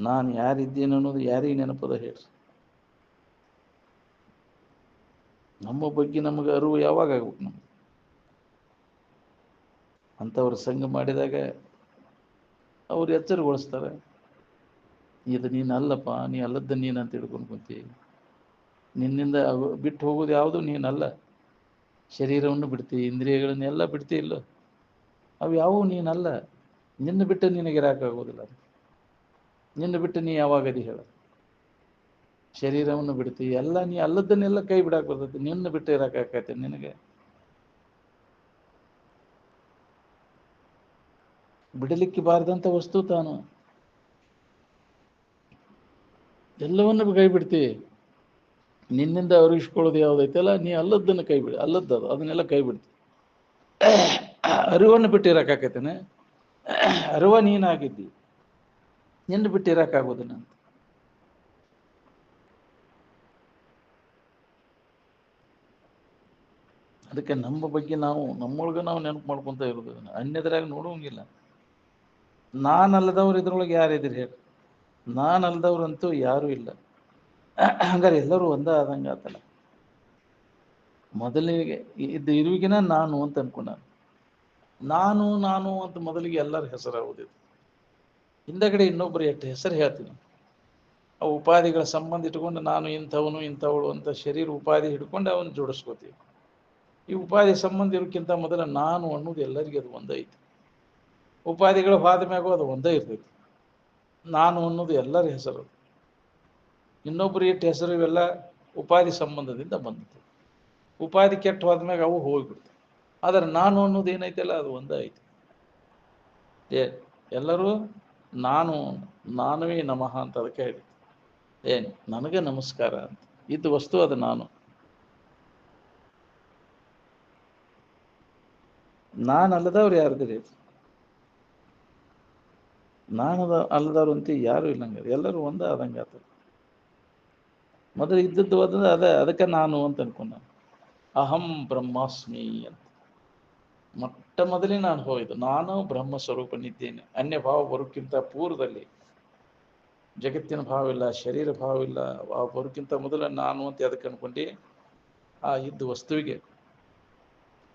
ನಾನು ಯಾರಿದ್ದೇನೆ ಅನ್ನೋದು ಯಾರಿಗೆ ನೆನಪದ ಹೇಳ್ರಿ? ನಮ್ಮ ಬಗ್ಗೆ ನಮಗೆ ಅರಿವು ಯಾವಾಗ ಆಗ್ಬೇಕು? ನಮ್ಗೆ ಅಂಥವ್ರ ಸಂಘ ಮಾಡಿದಾಗ ಅವ್ರು ಎಚ್ಚರಗೊಳಿಸ್ತಾರೆ. ಇದು ನೀನು ಅಲ್ಲಪ್ಪ, ನೀ ಅಲ್ಲದ ನೀನು ಅಂತ ತಿಳ್ಕೊಂಡು ಕುಂತಿ. ನಿನ್ನಿಂದ ಬಿಟ್ಟು ಹೋಗೋದು ಯಾವುದು ನೀನಲ್ಲ. ಶರೀರವನ್ನು ಬಿಡ್ತಿ, ಇಂದ್ರಿಯಗಳನ್ನೆಲ್ಲ ಬಿಡ್ತಿ ಇಲ್ಲ, ಅವು ಯಾವುವು ನೀನಲ್ಲ. ನಿನ್ನ ಬಿಟ್ಟು ನಿನಗಿರಾಕಾಗೋದಿಲ್ಲ. ನಿನ್ನ ಬಿಟ್ಟು ನೀ ಯಾವಾಗದಿ ಹೇಳ? ಶರೀರವನ್ನು ಬಿಡ್ತಿ, ಎಲ್ಲ ನೀ ಅಲ್ಲದನ್ನೆಲ್ಲ ಕೈ ಬಿಡಾಕ್ ಬರ್ತೈತಿ. ನಿನ್ನ ಬಿಟ್ಟು ಇರಾಕಾಕೈತೆ ನಿನಗೆ? ಬಿಡಲಿಕ್ಕೆ ಬಾರದಂಥ ವಸ್ತು ತಾನು. ಎಲ್ಲವನ್ನು ಕೈ ಬಿಡ್ತಿ. ನಿನ್ನಿಂದ ಅರಿವಿಸ್ಕೊಳ್ಳೋದು ಯಾವುದೈತಲ್ಲ, ನೀ ಅಲ್ಲದನ್ನು ಕೈ ಬಿಡಿ. ಅಲ್ಲದ್ದು ಅದನ್ನೆಲ್ಲ ಕೈ ಬಿಡ್ತಿ. ಅರಿವನ್ನು ಬಿಟ್ಟಿರಕಾಕೈತೇನೆ? ಅರಿವ ನೀನಾಗಿದ್ದಿ, ನಿನ್ನ ಬಿಟ್ಟಿರಕ್ಕಾಗೋದಿಲ್ಲ ಅಂತ. ಅದಕ್ಕೆ ನಮ್ಮ ಬಗ್ಗೆ ನಾವು ನಮ್ಮೊಳಗೆ ನಾವು ನೆನಪು ಮಾಡ್ಕೊತ ಇರೋದು. ಅನ್ಯದ್ರಾಗ ನೋಡೋಂಗಿಲ್ಲ. ನಾನಲ್ಲದವ್ರು ಇದ್ರೊಳಗೆ ಯಾರಿದ್ರಿ ಹೇಳಿ? ನಾನಲ್ಲದವ್ರಂತೂ ಯಾರೂ ಇಲ್ಲ. ಹಂಗಾರೆ ಎಲ್ಲರೂ ಒಂದೇ ಆದಂಗೆ ಆತಲ್ಲ. ಮೊದಲಿಗೆ ಇರುವಿಗಿನ ನಾನು ಅಂತ ಅನ್ಕೊಂಡ. ನಾನು ನಾನು ಅಂತ ಮೊದಲಿಗೆ ಎಲ್ಲರ ಹೆಸರಾಗುದಿತ್ತು. ಹಿಂದಗಡೆ ಇನ್ನೊಬ್ಬರು ಎಷ್ಟು ಹೆಸರು ಹೇಳ್ತೀನಿ. ಆ ಉಪಾಧಿಗಳ ಸಂಬಂಧ ಇಟ್ಕೊಂಡು ನಾನು ಇಂಥವನು ಇಂಥವಳು ಅಂತ ಶರೀರ ಉಪಾಧಿ ಹಿಡ್ಕೊಂಡು ಅವನು ಜೋಡಿಸ್ಕೋತೀವಿ. ಈ ಉಪಾಧಿ ಸಂಬಂಧ ಇರೋಕ್ಕಿಂತ ಮೊದಲ ನಾನು ಅನ್ನೋದು ಎಲ್ಲರಿಗೂ ಅದು ಒಂದೇ ಐತಿ. ಉಪಾಧಿಗಳು ಹೋದ ಮ್ಯಾಗೂ ಅದು ಒಂದೇ ಇರ್ತೈತಿ. ನಾನು ಅನ್ನೋದು ಎಲ್ಲರ ಹೆಸರು. ಇನ್ನೊಬ್ಬರು ಎಷ್ಟು ಹೆಸರು ಇವೆಲ್ಲ ಉಪಾಧಿ ಸಂಬಂಧದಿಂದ ಬಂದಿತ್ತು. ಉಪಾಧಿ ಕೆಟ್ಟು ಹೋದ್ಮ್ಯಾಗ ಅವು ಹೋಗ್ಬಿಡ್ತು. ಆದರೆ ನಾನು ಅನ್ನೋದು ಏನೈತಲ್ಲ ಅದು ಒಂದೇ ಐತಿ. ಏನು ಎಲ್ಲರೂ ನಾನು ನಾನುವೇ ನಮಃ ಅಂತ ಅದಕ್ಕೆ ಹೇಳಿ ಏನು ನನಗೆ ನಮಸ್ಕಾರ ಅಂತ ಇದ್ದು ವಸ್ತು ಅದು ನಾನು ಅಲ್ಲದವ್ರು ಯಾರ್ದಿರಿ ನಾನು ಅಲ್ಲದವ್ರು ಅಂತ ಯಾರು ಇಲ್ಲಂಗ ಎಲ್ಲರೂ ಒಂದೇ ಆದಂಗೆ ಆತ ಮೊದಲು ಇದ್ದದ್ದು ಅದಕ್ಕೆ ನಾನು ಅಂತ ಅನ್ಕೊಂಡ ಅಹಂ ಬ್ರಹ್ಮಾಸ್ಮಿ ಅಂತ ಮೊಟ್ಟ ಮೊದಲೇ ನಾನು ಹೋಯ್ದು ನಾನು ಬ್ರಹ್ಮ ಸ್ವರೂಪನಿದ್ದೇನೆ ಅನ್ಯ ಭಾವ ಬರೋಕ್ಕಿಂತ ಪೂರ್ವದಲ್ಲಿ ಜಗತ್ತಿನ ಭಾವವಿಲ್ಲ ಶರೀರ ಭಾವವಿಲ್ಲ ಬರೋಕ್ಕಿಂತ ಮೊದಲ ನಾನು ಅಂತ ಅದಕ್ಕೆ ಅನ್ಕೊಂಡು ಆ ಇದ್ದು ವಸ್ತುವಿಗೆ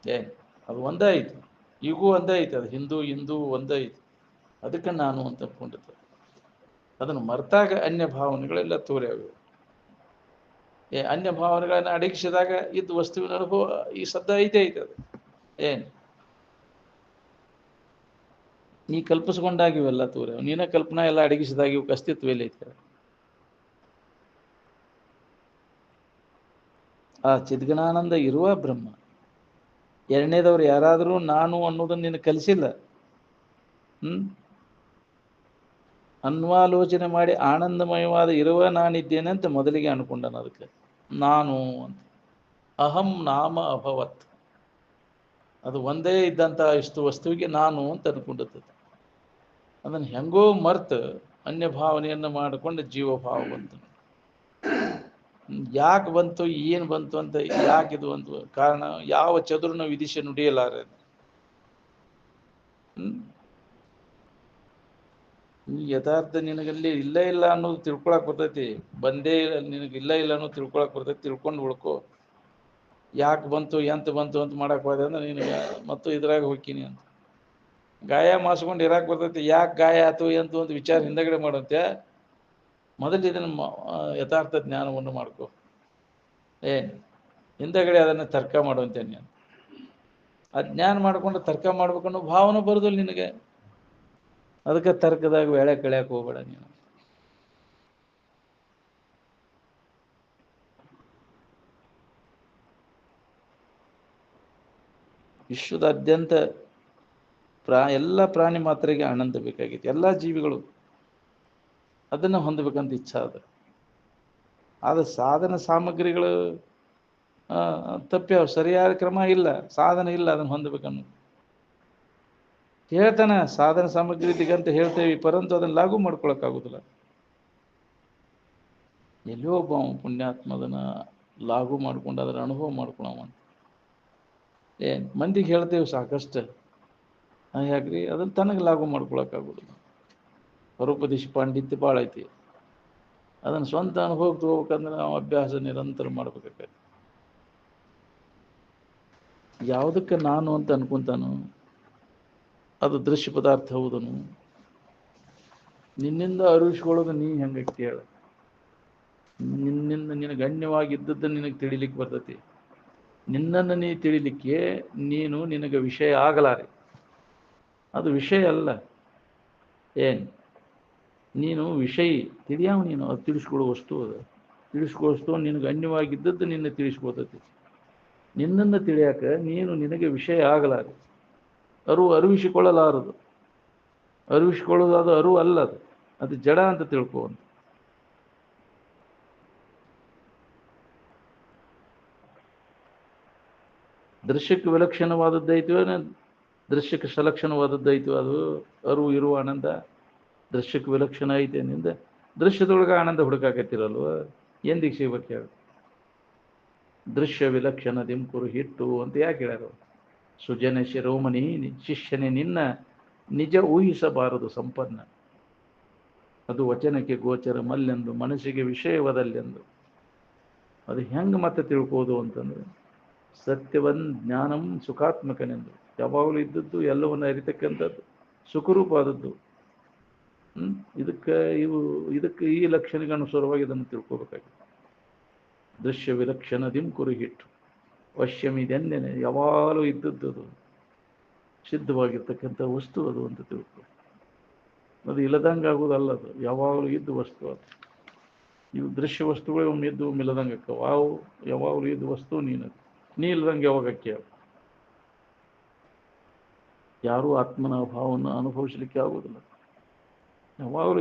ಏನು ಅದು ಒಂದೇ ಐತಿ ಈಗೂ ಒಂದೇ ಐತಿ ಅದು ಹಿಂದೂ ಒಂದೇ ಐತಿ ಅದಕ್ಕೆ ನಾನು ಅಂತ ಅನ್ಕೊಂಡಿದ್ದೆ ಅದನ್ನು ಮರೆತಾಗ ಅನ್ಯ ಭಾವನೆಗಳೆಲ್ಲ ತೋರ್ಯಾವೆ ಅನ್ಯ ಭಾವನೆಗಳನ್ನ ಅಡಗಿಸಿದಾಗ ಇದ್ದು ವಸ್ತುವಿನ ಅನುಭವ ಈ ಸದ್ದ ಐತೆ ಅದು ಏನು ನೀ ಕಲ್ಪಿಸ್ಕೊಂಡಾಗಿವೆಲ್ಲ ತೋರ್ಯಾವ ನೀನ ಕಲ್ಪನಾ ಎಲ್ಲ ಅಡಗಿಸಿದಾಗ ಇವಕ್ಕೆ ಅಸ್ತಿತ್ವ ಎಲ್ಲ ಐತೆ ಆ ಚಿದ್ಗಣಾನಂದ ಇರುವ ಬ್ರಹ್ಮ ಎರಡನೇದವ್ರು ಯಾರಾದರೂ ನಾನು ಅನ್ನೋದನ್ನು ನಿನ್ನ ಕಲಿಸಿಲ್ಲ ಅನ್ವಾಲೋಚನೆ ಮಾಡಿ ಆನಂದಮಯವಾದ ಇರುವ ನಾನಿದ್ದೇನೆ ಅಂತ ಮೊದಲಿಗೆ ಅನ್ಕೊಂಡನು ಅದಕ್ಕೆ ನಾನು ಅಂತ ಅಹಂ ನಾಮ ಅಭವತ್ ಅದು ಒಂದೇ ಇದ್ದಂಥ ಇಷ್ಟು ವಸ್ತುವಿಗೆ ನಾನು ಅಂತ ಅನ್ಕೊಂಡದ್ದು ಅದನ್ನು ಹೆಂಗೋ ಮರ್ತು ಅನ್ಯ ಭಾವನೆಯನ್ನು ಮಾಡಿಕೊಂಡು ಜೀವಭಾವ ಬಂತು ಯಾಕೆ ಬಂತು ಏನು ಬಂತು ಅಂತ ಯಾಕಿದು ಅಂತ ಕಾರಣ ಯಾವ ಚದುರನ ವಿಧಿಸಿ ನುಡಿಯಲಾರೆ ಯಥಾರ್ಥ ನಿನಗಲ್ಲಿ ಇಲ್ಲ ಅನ್ನೋದು ತಿಳ್ಕೊಳಕ್ ಬರ್ತೈತಿ ಬಂದೇ ನಿನಗೆ ಇಲ್ಲ ಅನ್ನೋದು ತಿಳ್ಕೊಳಕ್ ಬರ್ತೈತಿ ತಿಳ್ಕೊಂಡು ಉಳ್ಕೊ ಯಾಕೆ ಬಂತು ಎಂತ ಬಂತು ಅಂತ ಮಾಡಕ್ ಹೋದೆ ಅಂದ್ರೆ ನಿನಗೆ ಮತ್ತು ಇದ್ರಾಗ ಹೋಗ್ತೀನಿ ಅಂತ ಗಾಯ ಮಾಸ್ಕೊಂಡು ಇರಾಕ್ ಬರ್ತೈತಿ ಯಾಕೆ ಗಾಯ ಆಯ್ತು ಎಂತು ಅಂತ ವಿಚಾರ ಹಿಂದಗಡೆ ಮಾಡುವಂತೆ ಮೊದಲು ಇದನ್ನು ಯಥಾರ್ಥ ಜ್ಞಾನವನ್ನು ಮಾಡ್ಕೊ ಹಿಂದಗಡೆ ಅದನ್ನು ತರ್ಕ ಮಾಡುವಂತೆ ನೀನು ಅಜ್ಞಾನ ಮಾಡ್ಕೊಂಡು ತರ್ಕ ಮಾಡ್ಬೇಕನ್ನೋ ಭಾವನೆ ಬರೋದಿಲ್ಲ ನಿನಗೆ ಅದಕ್ಕೆ ತರ್ಕದಾಗ ವೇಳೆ ಕಳೆಯಕ್ಕೆ ಹೋಗ್ಬೇಡ ನೀನು ವಿಶ್ವದಾದ್ಯಂತ ಎಲ್ಲ ಪ್ರಾಣಿ ಮಾತ್ರೆಗೆ ಆನಂದ ಬೇಕಾಗಿತ್ತು ಎಲ್ಲ ಜೀವಿಗಳು ಅದನ್ನು ಹೊಂದಬೇಕಂತ ಇಚ್ಛಾ ಅದ ಆದ ಸಾಧನ ಸಾಮಗ್ರಿಗಳು ತಪ್ಪ್ಯಾವ ಸರಿಯಾದ ಕ್ರಮ ಇಲ್ಲ ಸಾಧನ ಇಲ್ಲ ಅದನ್ನು ಹೊಂದಬೇಕನ್ನು ಹೇಳ್ತಾನೆ ಸಾಧನ ಸಾಮಗ್ರಿ ದಿಗಂತ ಹೇಳ್ತೇವೆ ಪರಂತು ಅದನ್ನು ಲಾಗು ಮಾಡ್ಕೊಳಕ್ಕಾಗುದಿಲ್ಲ ಎಲ್ಲೋ ಒಬ್ಬ ಪುಣ್ಯಾತ್ಮ ಅದನ್ನ ಲಾಗು ಮಾಡ್ಕೊಂಡು ಅದರ ಅನುಭವ ಮಾಡ್ಕೊಳವಂತ ಮಂದಿಗೆ ಹೇಳ್ತೇವೆ ಸಾಕಷ್ಟು ಯಾಕ್ರಿ ಅದನ್ನ ತನಗೆ ಲಾಗು ಮಾಡ್ಕೊಳಕ್ಕಾಗುದಿಲ್ಲ ಪರೋಪದೇಶ ಪಾಂಡಿತ್ಯ ಭಾಳ ಐತಿ ಅದನ್ನು ಸ್ವಂತ ಅನುಭವಕ್ಕೆ ತಗೋಬೇಕಂದ್ರೆ ನಾವು ಅಭ್ಯಾಸ ನಿರಂತರ ಮಾಡ್ಬೇಕಾಗ್ತದೆ ಯಾವುದಕ್ಕೆ ನಾನು ಅಂತ ಅನ್ಕೊಂತಾನು ಅದು ದೃಶ್ಯ ಪದಾರ್ಥ ಹೌದನು ನಿನ್ನಿಂದ ಅರಿವಿಸ್ಕೊಳ್ಳೋದು ನೀ ಹೆಂಗೆ ಕೇಳ ನಿನ್ನಿಂದ ನಿನಗೆ ಗಣ್ಯವಾಗಿದ್ದದ್ದು ನಿನಗೆ ತಿಳಿಲಿಕ್ಕೆ ಬರ್ತೈತಿ ನಿನ್ನನ್ನು ನೀ ತಿಳಿಲಿಕ್ಕೆ ನಿನಗೆ ವಿಷಯ ಆಗಲಾರೆ ಅದು ವಿಷಯ ಅಲ್ಲ ನೀನು ವಿಷಯ ತಿಳಿಯಾವ ನೀನು ಅದು ತಿಳಿಸ್ಕೊಳ್ಳೋ ವಸ್ತು ಅದು ತಿಳಿಸ್ಕೊಳ್ಳೋ ವಸ್ತು ನಿನಗೆ ಗಣ್ಯವಾಗಿದ್ದದ್ದು ನಿನ್ನ ತಿಳಿಸ್ಕೊಳ್ತೈತಿ ನಿನ್ನನ್ನು ತಿಳಿಯಾಕ ನಿನಗೆ ವಿಷಯ ಆಗಲಾರೆ ಅರಿವಿಸಿಕೊಳ್ಳಲಾರದು ಅರಿವಿಸಿಕೊಳ್ಳೋದು ಅದು ಅರಿವು ಅಲ್ಲ ಅದು ಜಡ ಅಂತ ತಿಳ್ಕೊಳ್ಳುವಂತ ದೃಶ್ಯಕ್ಕೆ ವಿಲಕ್ಷಣವಾದದ್ದೈತೋ ದೃಶ್ಯಕ್ಕೆ ಸಲಕ್ಷಣವಾದದ್ದೈತೋ ಅದು ಅರಿವು ಇರುವ ಆನಂದ ದೃಶ್ಯಕ್ಕೆ ವಿಲಕ್ಷಣ ಐತೆ ನಿಂದ ದೃಶ್ಯದೊಳಗೆ ಆನಂದ ಹುಡುಕಾಕತ್ತಿರಲ್ವ ಎಂದಿಗೆ ಸಿಗ್ಬೇಕು ಹೇಳಿ ದೃಶ್ಯ ವಿಲಕ್ಷಣ ದಿಮ್ಕುರು ಹಿಟ್ಟು ಅಂತ ಯಾಕೆ ಹೇಳ್ಯಾರ ಸುಜನ ಶಿರೋಮಣಿ ಶಿಷ್ಯನೇ ನಿನ್ನ ನಿಜ ಊಹಿಸಬಾರದು ಸಂಪನ್ನ ಅದು ವಚನಕ್ಕೆ ಗೋಚರ ಮಲ್ಲೆಂದು ಮನಸ್ಸಿಗೆ ವಿಷಯವದಲ್ಲೆಂದು ಅದು ಹೆಂಗೆ ಮತ್ತೆ ತಿಳ್ಕೋದು ಅಂತಂದ್ರೆ ಸತ್ಯವನ್ ಜ್ಞಾನಂ ಸುಖಾತ್ಮಕನೆಂದು ಯಾವಾಗಲೂ ಇದ್ದದ್ದು ಎಲ್ಲವನ್ನು ಅರಿತಕ್ಕಂಥದ್ದು ಸುಖರೂಪ ಆದದ್ದು ಇದಕ್ಕೆ ಈ ಲಕ್ಷಣಕ್ಕೆ ಅನುಸಾರವಾಗಿ ಇದನ್ನು ತಿಳ್ಕೋಬೇಕಾಗಿದೆ ದೃಶ್ಯ ವಿಲಕ್ಷಣ ದಿಮ್ಕುರು ಹಿಟ್ಟು ವಶ್ಯಮಿದೆಂದೇನೆ ಯಾವಾಗಲೂ ಇದ್ದದ್ದು ಅದು ಸಿದ್ಧವಾಗಿರ್ತಕ್ಕಂಥ ವಸ್ತು ಅದು ಅಂತ ತಿಳ್ಕೊ ಅದು ಇಲ್ಲದಂಗೆ ಆಗೋದಲ್ಲ ಅದು ಯಾವಾಗಲೂ ಇದ್ದು ವಸ್ತು ಅದು ಇವು ದೃಶ್ಯ ವಸ್ತುಗಳೇ ಒಮ್ಮೆ ಇದ್ದು ಒಮ್ಮೆ ಇಲ್ಲದಂಗೆ ಅಕ್ಕ ಯಾವಾಗಲೂ ಇದ್ದು ವಸ್ತು ನೀನು ನೀ ಇಲ್ಲದಂಗೆ ಯಾವಾಗ ಅಕ್ಕಿ ಯಾರೂ ಆತ್ಮನ ಭಾವವನ್ನು ಅನುಭವಿಸಲಿಕ್ಕೆ ಆಗೋದಿಲ್ಲ. ಯಾವಾಗಲೂ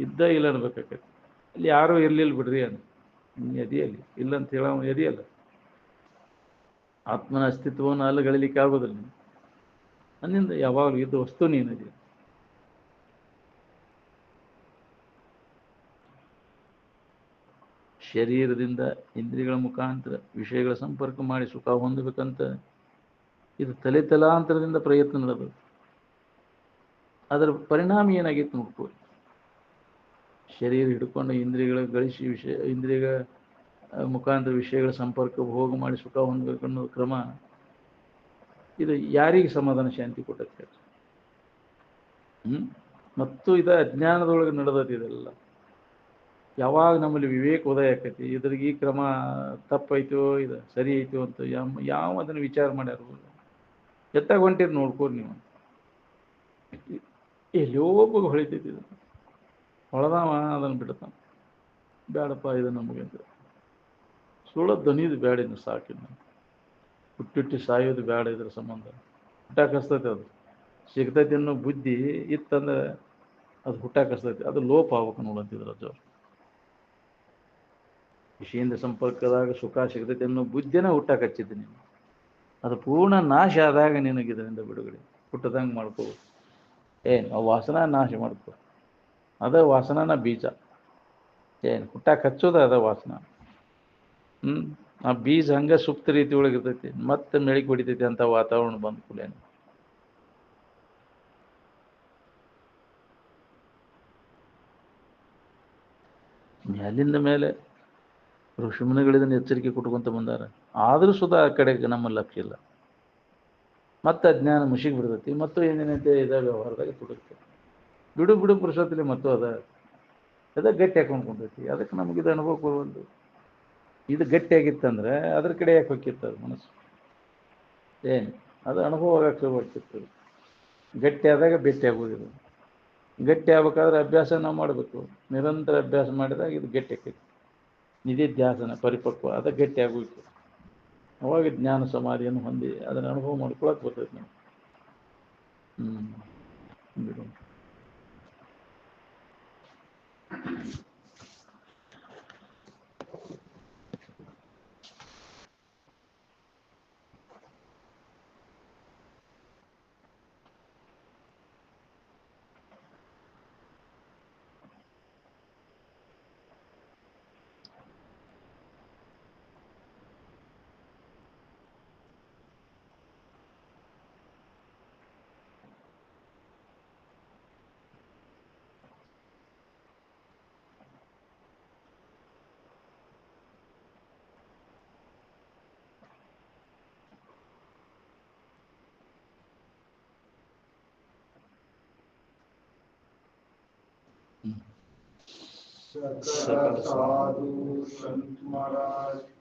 ಇದ್ದ ಇಲ್ಲ ಅನ್ಬೇಕಾಗತ್ತೆ. ಅಲ್ಲಿ ಯಾರೂ ಇರಲಿಲ್ಲ ಬಿಡ್ರಿ ಅಂತ ಎದೆಯಲ್ಲಿ ಇಲ್ಲ ಅಂತ ಹೇಳೋ ಎದೆಯಲ್ಲ. ಆತ್ಮನ ಅಸ್ತಿತ್ವವನ್ನು ಅಲ್ಲಗಳಿಲಿಕ್ಕೆ ಆಗೋದಿಲ್ಲ. ನನ್ನಿಂದ ಯಾವಾಗಲೂ ಇದ್ದ ವಸ್ತು ನೀನಿದೆ. ಶರೀರದಿಂದ ಇಂದ್ರಿಯಗಳ ಮುಖಾಂತರ ವಿಷಯಗಳ ಸಂಪರ್ಕ ಮಾಡಿ ಸುಖ ಹೊಂದಬೇಕಂತ ಇದು ತಲಾಂತರದಿಂದ ಪ್ರಯತ್ನ ನಡೆದು ಅದರ ಪರಿಣಾಮ ಏನಾಗಿತ್ತು ನೋಡ್ಕೊಳ್ಳಿ. ಶರೀರ ಹಿಡ್ಕೊಂಡು ಇಂದ್ರಿಯಗಳ ಗಳಿಸಿ ಇಂದ್ರಿಯಗಳ ಮುಖಾಂತರ ವಿಷಯಗಳ ಸಂಪರ್ಕ ಭೋಗ ಮಾಡಿ ಸುಖ ಹೊಂದಬೇಕನ್ನೋ ಕ್ರಮ ಇದು ಯಾರಿಗೆ ಸಮಾಧಾನ ಶಾಂತಿ ಕೊಟ್ಟಕ್ಕೆ? ಮತ್ತು ಇದು ಅಜ್ಞಾನದೊಳಗೆ ನಡೆದದ್ದು ಇದೆಲ್ಲ. ಯಾವಾಗ ನಮ್ಮಲ್ಲಿ ವಿವೇಕ ಉದಯ ಆಕೈತಿ ಇದ್ರಿಗೆ ಈ ಕ್ರಮ ತಪ್ಪೈತೋ ಇದು ಸರಿ ಐತೋ ಅಂತ ಯಾವ ಅದನ್ನು ವಿಚಾರ ಮಾಡ್ಯಾರ? ಎತ್ತಾಗ ಹೊಂಟಿದ್ ನೋಡ್ಕೋರಿ ನೀವು. ಎಲ್ಲಿಯೋ ಹೊಳಿತೈತಿ ಇದು, ಹೊಳೆದವ ಅದನ್ನು ಬಿಡ್ತಾನ. ಬೇಡಪ್ಪ ಇದು ನಮಗೆ ಅಂತ ಸುಳ್ಳ ದನಿದು ಬೇಡ, ಇನ್ನು ಸಾಕಿನ ಹುಟ್ಟಿಟ್ಟು ಸಾಯೋದು ಬೇಡ. ಇದ್ರ ಸಂಬಂಧ ಹುಟ್ಟಾಕಸ್ತೈತೆ, ಅದು ಸಿಗ್ತೈತಿ ಅನ್ನೋ ಬುದ್ಧಿ ಇತ್ತಂದ್ರೆ ಅದು ಹುಟ್ಟಾಕಸ್ತೈತಿ. ಅದು ಲೋಪ ಆಗ್ಬೇಕು ನೋಡಂತಿದ್ರು ಅಜ್ಜವ್ರು. ವಿಷಯಿಂದ ಸಂಪರ್ಕದಾಗ ಸುಖ ಸಿಗ್ತೈತಿ ಅನ್ನೋ ಬುದ್ಧಿನ ಹುಟ್ಟಾಕ ಹಚ್ಚಿದ್ದೀನಿ. ಅದು ಪೂರ್ಣ ನಾಶ ಆದಾಗ ನಿನಗೆ ಇದರಿಂದ ಬಿಡುಗಡೆ ಹುಟ್ಟದಂಗೆ ಮಾಡ್ಕೋ. ಆ ವಾಸನ ನಾಶ ಮಾಡ್ಕೋ. ಅದ ವಾಸನನ ಬೀಜ. ಹುಟ್ಟಾಕ ಹಚ್ಚೋದ ಅದ ವಾಸನ. ಆ ಬೀಜ ಹಂಗೆ ಸುಪ್ತ ರೀತಿ ಒಳಗಿರ್ತೈತಿ. ಮತ್ತೆ ಮೆಳಿಗೆ ಹೊಡಿತೈತಿ ಅಂತ ವಾತಾವರಣ ಬಂದ ಕೂಡಲೇ. ಮೇಲಿಂದ ಮೇಲೆ ಋಷಿಮುನಿಗಳಿಂದ ಎಚ್ಚರಿಕೆ ಕೊಟ್ಕೊಂತ ಬಂದಾರ. ಆದರೂ ಸುಧಾ ಆ ಕಡೆಗೆ ನಮ್ಮ ಲಕ್ಷ್ಯ ಇಲ್ಲ. ಮತ್ತೆ ಅಜ್ಞಾನ ಮುಷಿಗೆ ಬಿಡ್ತೈತಿ. ಮತ್ತು ಏನೇನೈತೆ ಇದ ವ್ಯವಹಾರದಾಗ ತುಡುತ್ತೆ. ಬಿಡು ಪುರುಷತ್ಲಿ ಮತ್ತು ಅದ ಗಟ್ಟಿ ಹಾಕೊಂಡ್ಕೊಂಡೈತಿ. ಅದಕ್ಕೆ ನಮಗಿದು ಅನುಭವ ಕೊಡುವಂದು. ಇದು ಗಟ್ಟಿಯಾಗಿತ್ತಂದ್ರೆ ಅದ್ರ ಕಡೆ ಯಾಕೆ ಹೊಕ್ಕಿತ್ತು ಮನಸ್ಸು? ಅದು ಅನುಭವ ಆಗಕ್ಕೆ ಶುರು ಆಗ್ತಿತ್ತು. ಗಟ್ಟಿ ಆದಾಗ ಭೇಟಿ ಆಗೋದಿಲ್ಲ. ಗಟ್ಟಿ ಆಗ್ಬೇಕಾದ್ರೆ ಅಭ್ಯಾಸ ನಾವು ಮಾಡಬೇಕು. ನಿರಂತರ ಅಭ್ಯಾಸ ಮಾಡಿದಾಗ ಇದು ಗಟ್ಟಿ ಆಕೈತಿ. ನಿಧಿಧ್ಯಾಸನ ಪರಿಪಕ್ವ ಅದ ಗಟ್ಟಿ ಆಗೋಯ್ತು. ಅವಾಗ ಜ್ಞಾನ ಸಮಾಧಿಯನ್ನು ಹೊಂದಿ ಅದನ್ನು ಅನುಭವ ಮಾಡ್ಕೊಳಕ್ಕೆ ಬರ್ತೈತೆ ನಾವು. ಬಿಡು. सकल साधु संत महाराज